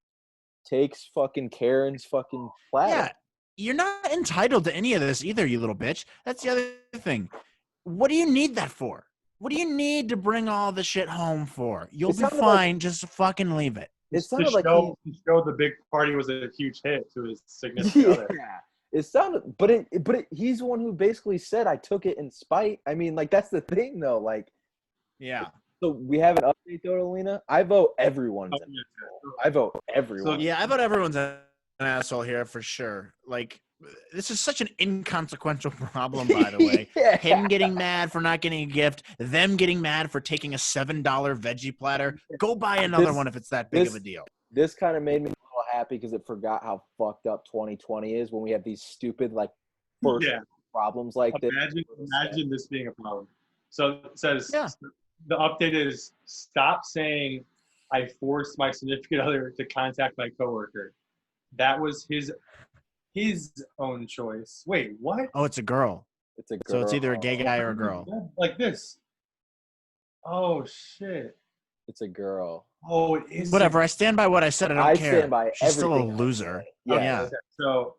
takes fucking Karen's fucking platter. Yeah, you're not entitled to any of this either, you little bitch. That's the other thing. What do you need that for? What do you need to bring all the shit home for? You'll be fine. Just fucking leave it. it to sounded like show the big party was a huge hit to his significant yeah. other. It sounded, he's the one who basically said I took it in spite. I mean, like that's the thing though. Like, Yeah. so we have an update though, Alina. I vote everyone's an yeah. asshole. I vote everyone. Yeah, I bet everyone's an asshole here for sure. Like, this is such an inconsequential problem, by the way. Yeah. Him getting mad for not getting a gift, them getting mad for taking a $7 veggie platter. Go buy another one if it's that big of a deal. This kind of made me a little happy because it forgot how fucked up 2020 is when we have these stupid like first problems like this. Imagine this being a problem. So it says Yeah. the update is stop saying I forced my significant other to contact my coworker. That was his own choice. Wait, what? Oh, it's a girl. It's a girl. So it's either a gay guy or a girl. Like this. Oh shit. It's a girl. Oh, it is. Whatever. I stand by what I said. I don't care. Stand by She's still a everything I loser. said. Yeah. Yeah. Okay. So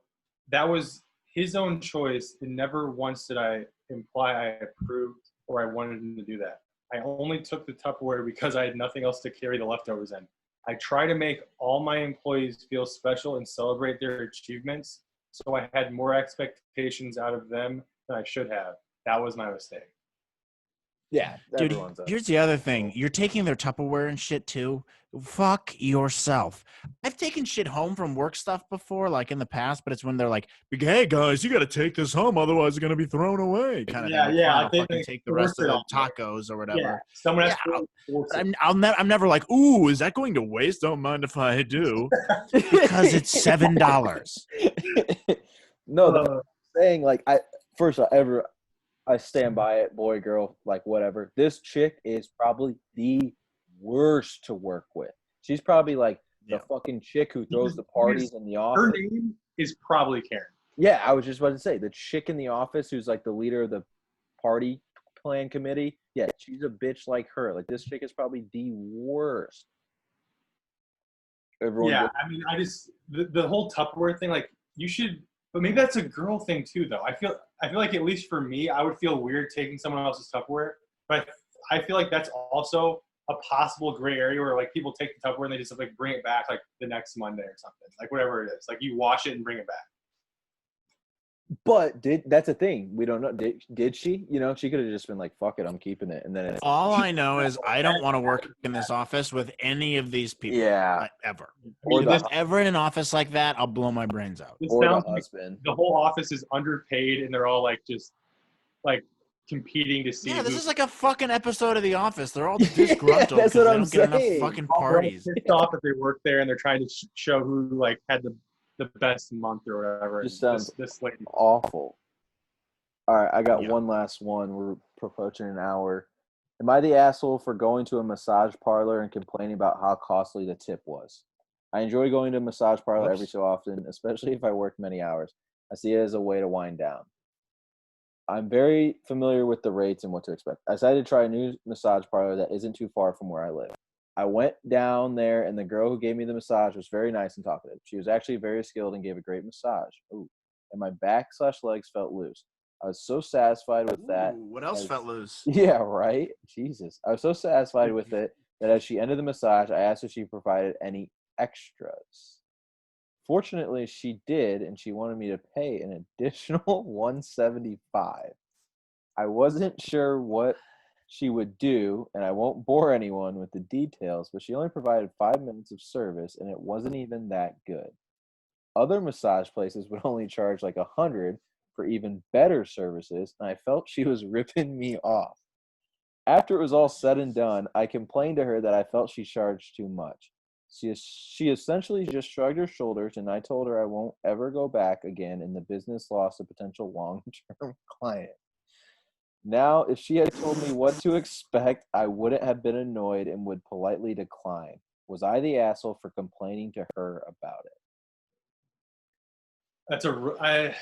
that was his own choice, and never once did I imply I approved or I wanted him to do that. I only took the Tupperware because I had nothing else to carry the leftovers in. I try to make all my employees feel special and celebrate their achievements, so I had more expectations out of them than I should have. That was my mistake. Yeah, Dude, here's the other thing. You're taking their Tupperware and shit too. Fuck yourself. I've taken shit home from work stuff before, like in the past, but it's when they're like, hey guys, you got to take this home, otherwise it's going to be thrown away. Kind of thing. Yeah. I'll fucking take the rest of the tacos or whatever. Yeah, someone has I'm never like, ooh, is that going to waste? Don't mind if I do. Because it's $7. No, I'm saying like I stand by it, boy, girl, like whatever. This chick is probably the worst to work with. She's probably like the fucking chick who throws the parties in the office. Her name is probably Karen. Yeah, I was just about to say the chick in the office who's like the leader of the party plan committee. Yeah, she's a bitch like her. Like this chick is probably the worst. I mean, I just the whole Tupperware thing. Like you should. But maybe that's a girl thing too, though. I feel like at least for me, I would feel weird taking someone else's Tupperware. But I feel like that's also a possible gray area where like people take the Tupperware and they just like bring it back like the next Monday or something, like whatever it is. Like you wash it and bring it back. But that's a thing. We don't know. Did she? You know, she could have just been like, "Fuck it, I'm keeping it." And then all I know is I don't want to work in this office with any of these people. Yeah, ever. Or if there's ever in an office like that, I'll blow my brains out. Or the husband. The whole office is underpaid, and they're all like just like competing to see. Yeah, this is like a fucking episode of The Office. They're all disgruntled because they don't get enough fucking parties. They're pissed off that they work there, and they're trying to show who like had the best month or whatever. Just sounds this lady awful. All right, I got one last one. We're approaching an hour. Am I the asshole for going to a massage parlor and complaining about how costly the tip was? I enjoy going to a massage parlor every so often, especially if I work many hours. I see it as a way to wind down. I'm very familiar with the rates and what to expect. I decided to try a new massage parlor that isn't too far from where I live. I went down there, and the girl who gave me the massage was very nice and talkative. She was actually very skilled and gave a great massage. Ooh. And my back/legs felt loose. I was so satisfied with that. What else felt loose? Yeah, right? Jesus. I was so satisfied with it that as she ended the massage, I asked if she provided any extras. Fortunately, she did, and she wanted me to pay an additional $175. I wasn't sure what she would do, and I won't bore anyone with the details, but she only provided 5 minutes of service, and it wasn't even that good. Other massage places would only charge like $100 for even better services, and I felt she was ripping me off. After it was all said and done, I complained to her that I felt she charged too much. She essentially just shrugged her shoulders, and I told her I won't ever go back again, and the business lost a potential long-term client. Now, if she had told me what to expect, I wouldn't have been annoyed and would politely decline. Was I the asshole for complaining to her about it?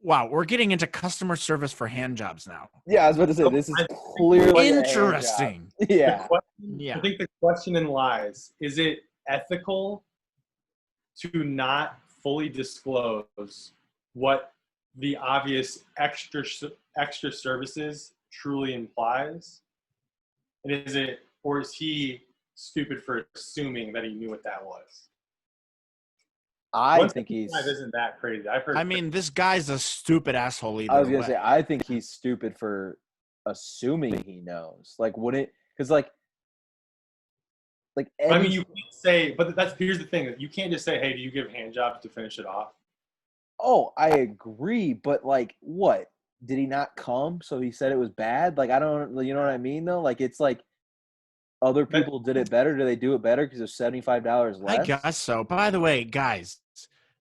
Wow, we're getting into customer service for hand jobs now. Yeah, I was about to say, this is clearly interesting. Yeah. I think the question in lies, is it ethical to not fully disclose what the obvious extra services truly implies? And is he stupid for assuming that he knew what that was. I think he's. 175 isn't that crazy. I've heard. I mean, this guy's a stupid asshole either I was gonna way. say I think he's stupid for assuming he knows. Like, wouldn't because like I mean, you can't say. But here's the thing: you can't just say, "Hey, do you give hand jobs to finish it off?" Oh, I agree, but like, what did he not come? So he said it was bad. Like, I don't, you know what I mean? Though, like, it's like other people did it better. Do they do it better because it's $75 less? I guess so. By the way, guys,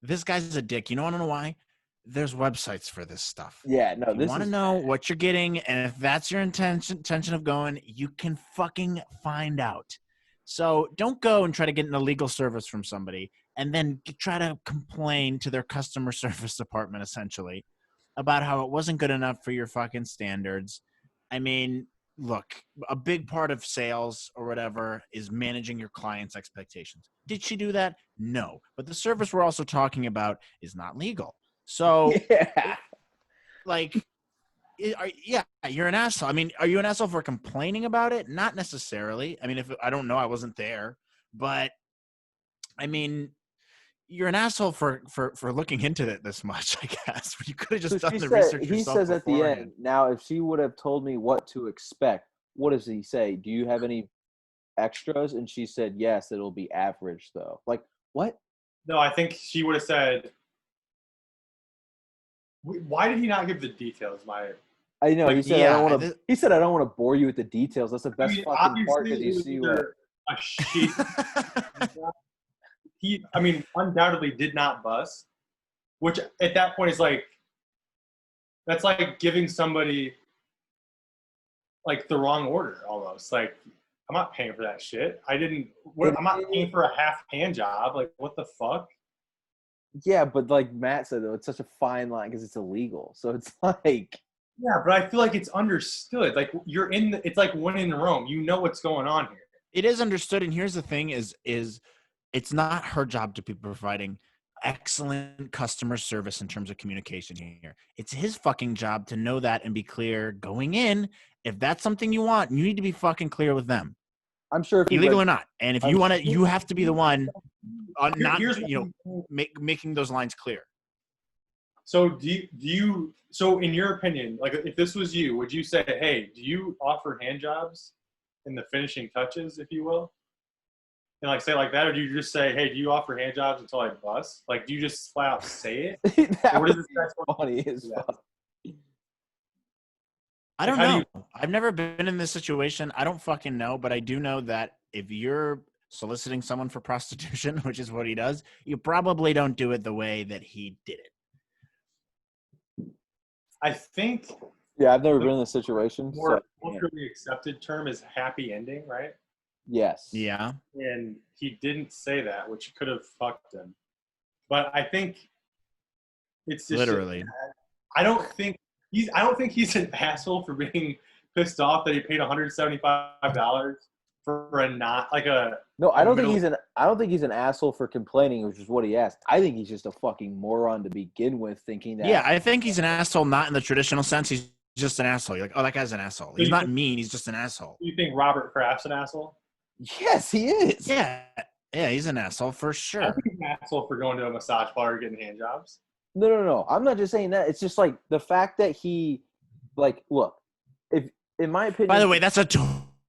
this guy's a dick. You know, I don't know why. There's websites for this stuff. Yeah, no. You want to know what you're getting, and if that's your intention of going, you can fucking find out. So don't go and try to get an illegal service from somebody and then try to complain to their customer service department, essentially, about how it wasn't good enough for your fucking standards. I mean, look, a big part of sales or whatever is managing your client's expectations. Did she do that? No. But the service we're also talking about is not legal. So, yeah. like, yeah, you're an asshole. I mean, are you an asshole for complaining about it? Not necessarily. I mean, I don't know, I wasn't there, but I mean, you're an asshole for looking into it this much, I guess. You could have just done the research yourself. He says at the beforehand. end, now, if she would have told me what to expect, what does he say? Do you have any extras? And she said, yes, it'll be average, though. Like, what? No, I think she would have said, why did he not give the details? I know, like, he said, yeah, he said, I don't want to bore you with the details. That's the best fucking part because you see what. A sheet. He, I mean, undoubtedly did not bust, which at that point is like, that's like giving somebody like the wrong order almost. Like, I'm not paying for that shit. I'm not paying for a half hand job. Like, what the fuck? Yeah, but like Matt said, though, it's such a fine line because it's illegal. So it's like. Yeah, but I feel like it's understood. Like, it's like when in Rome, you know what's going on here. It is understood, and here's the thing: is it's not her job to be providing excellent customer service in terms of communication here. It's his fucking job to know that and be clear going in. If that's something you want, you need to be fucking clear with them. I'm sure if illegal or not. And if you want to, you have to be the one not, making those lines clear. So so in your opinion, like if this was you, would you say, hey, do you offer hand jobs in the finishing touches, if you will? And like say it like that, or do you just say, hey, do you offer hand jobs until I bust? Like, do you just flat out say it? That would be funny as fuck. I don't know. I've never been in this situation. I don't fucking know, but I do know that if you're soliciting someone for prostitution, which is what he does, you probably don't do it the way that he did it. I think. Yeah, I've never been in this situation. More culturally accepted term is happy ending, right? Yes. Yeah. And he didn't say that, which could have fucked him. But I think it's just literally. I don't think he's an asshole for being pissed off that he paid $175 for a not like a. No, I don't think he's an asshole for complaining, which is what he asked. I think he's just a fucking moron to begin with, thinking that. Yeah, I think he's an asshole, not in the traditional sense. He's just an asshole. You're like, oh, that guy's an asshole. He's not mean. He's just an asshole. You think Robert Kraft's an asshole? Yes, he is. Yeah, he's an asshole for sure. I think he's an asshole for going to a massage parlor getting hand jobs. No. I'm not just saying that. It's just like the fact that he, like, look, if in my opinion. By the way, that's a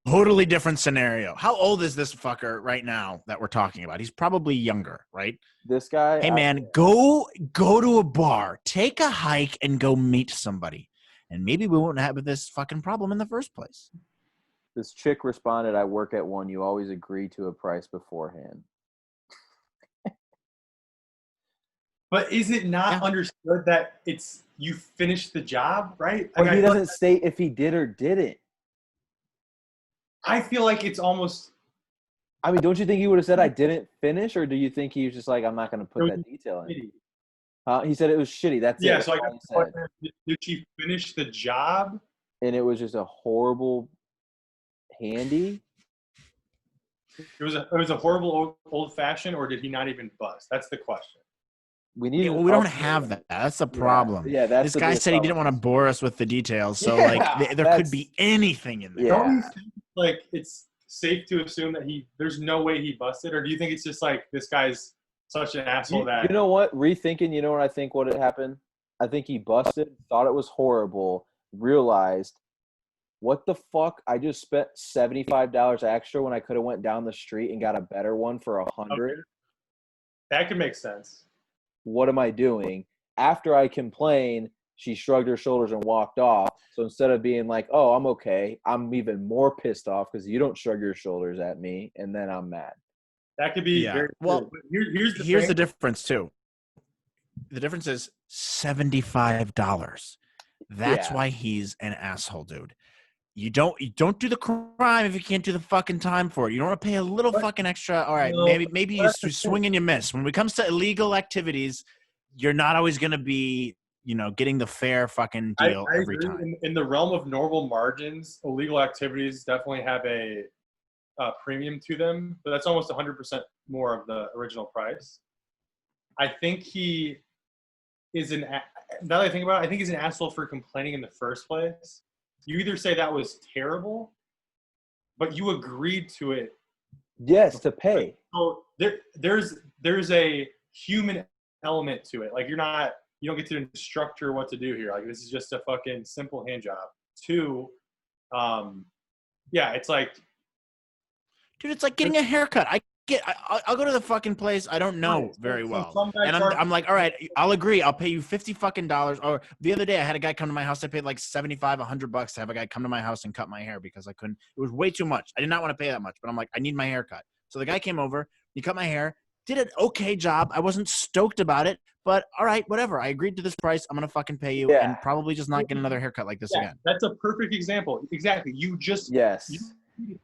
totally different scenario. How old is this fucker right now that we're talking about? He's probably younger, right? This guy. Hey man, go to a bar, take a hike, and go meet somebody, and maybe we won't have this fucking problem in the first place. This chick responded, I work at one. You always agree to a price beforehand. But is it not understood that it's you finished the job, right? But he doesn't state if he did or didn't. I feel like it's almost. I mean, don't you think he would have said I didn't finish, or do you think he was just like, I'm not going to put that detail in? He said it was shitty. That's yeah. it. So I got the question, did she finish the job? And it was just a horrible handy. It was a horrible old fashioned, or did he not even bust? That's the question. We need. We don't have that. That's the problem. Yeah, that's this guy said he didn't want to bore us with the details, so there could be anything in there. Don't you think, like it's safe to assume that there's no way he busted, or do you think it's just like this guy's such an asshole that You know what? Rethinking, you know what I think what had happened? I think he busted, thought it was horrible, realized, what the fuck? I just spent $75 extra when I could have went down the street and got a better one for $100. that could make sense? What am I doing? After I complained, she shrugged her shoulders and walked off. So instead of being like, oh, I'm okay, I'm even more pissed off because you don't shrug your shoulders at me, and then I'm mad. That could be very well. true. Here's the difference too. The difference is $75. That's why he's an asshole, dude. You don't do the crime if you can't do the fucking time for it. You don't want to pay a little fucking extra. All right, maybe you swing and you miss. When it comes to illegal activities, you're not always going to be, getting the fair fucking deal every agree. time. In the realm of normal margins, illegal activities definitely have a premium to them, but that's almost 100% more of the original price. I think he is now that I think about it, I think he's an asshole for complaining in the first place. You either say that was terrible, but you agreed to it. Yes, to pay. So there's a human element to it. Like you don't get to instruct her what to do here. Like this is just a fucking simple hand job. Two, it's like, dude, it's like getting a haircut. I'll go to the fucking place I don't know very well, and I'm like, all right, I'll agree. I'll pay you $50. Or the other day, I had a guy come to my house. I paid like $75, $100 to have a guy come to my house and cut my hair because I couldn't. It was way too much. I did not want to pay that much, but I'm like, I need my haircut. So the guy came over. He cut my hair. Did an okay job. I wasn't stoked about it, but all right, whatever. I agreed to this price. I'm gonna fucking pay you, and probably just not get another haircut like this again. That's a perfect example. Exactly. You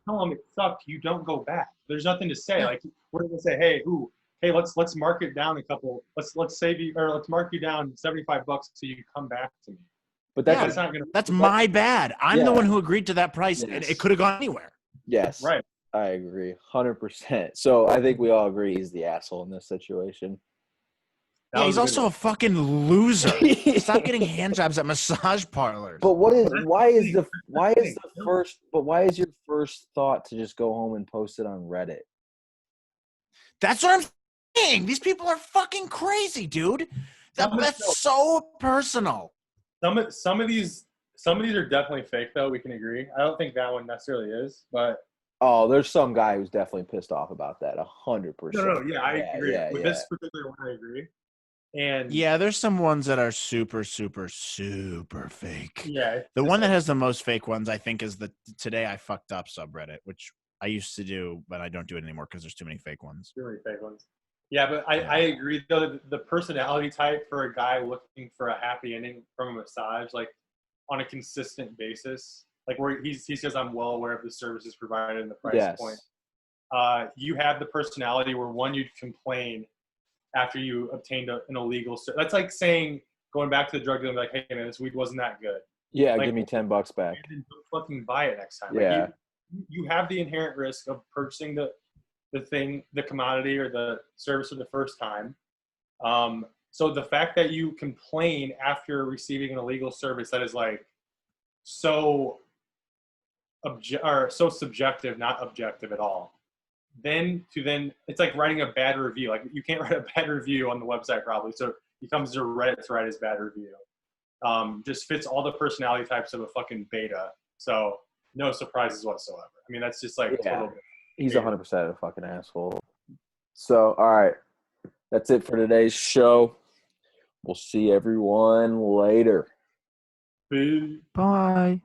tell them it sucked. You don't go back. There's nothing to say. Like we're gonna say, hey, let's mark it down a couple. Let's save you, or let's mark you down $75 so you come back to me. But that's not gonna. That's my bad. I'm the one who agreed to that price, and it could have gone anywhere. Yes. Right. I agree, 100%. So I think we all agree he's the asshole in this situation. Yeah, he's also a fucking loser. Stop getting hand jobs at massage parlors. But why is your first thought to just go home and post it on Reddit? That's what I'm saying. These people are fucking crazy, dude. That's so personal. Some of these are definitely fake, though. We can agree. I don't think that one necessarily is, but. Oh, there's some guy who's definitely pissed off about that. 100%. No, yeah, I agree. With this particular one, I agree. And yeah, there's some ones that are super, super, super fake. Yeah. The one that has the most fake ones, I think, is the Today I Fucked Up subreddit, which I used to do, but I don't do it anymore because there's too many fake ones. Too many fake ones. Yeah, but I agree, though, the personality type for a guy looking for a happy ending from a massage, like on a consistent basis, like where he says, I'm well aware of the services provided and the price point. You have the personality where one, you'd complain after you obtained an illegal. That's like saying, going back to the drug dealer, like, hey man, this weed wasn't that good. Yeah, like, give me $10 back. And don't fucking buy it next time. Yeah. Like you have the inherent risk of purchasing the thing, the commodity or the service for the first time. So the fact that you complain after receiving an illegal service that is like so subjective, not objective at all. Then it's like writing a bad review. Like you can't write a bad review on the website probably. So he comes to Reddit to write his bad review. Just fits all the personality types of a fucking beta. So no surprises whatsoever. I mean, that's just like total. He's 100% a fucking asshole. So, all right. That's it for today's show. We'll see everyone later. Bye.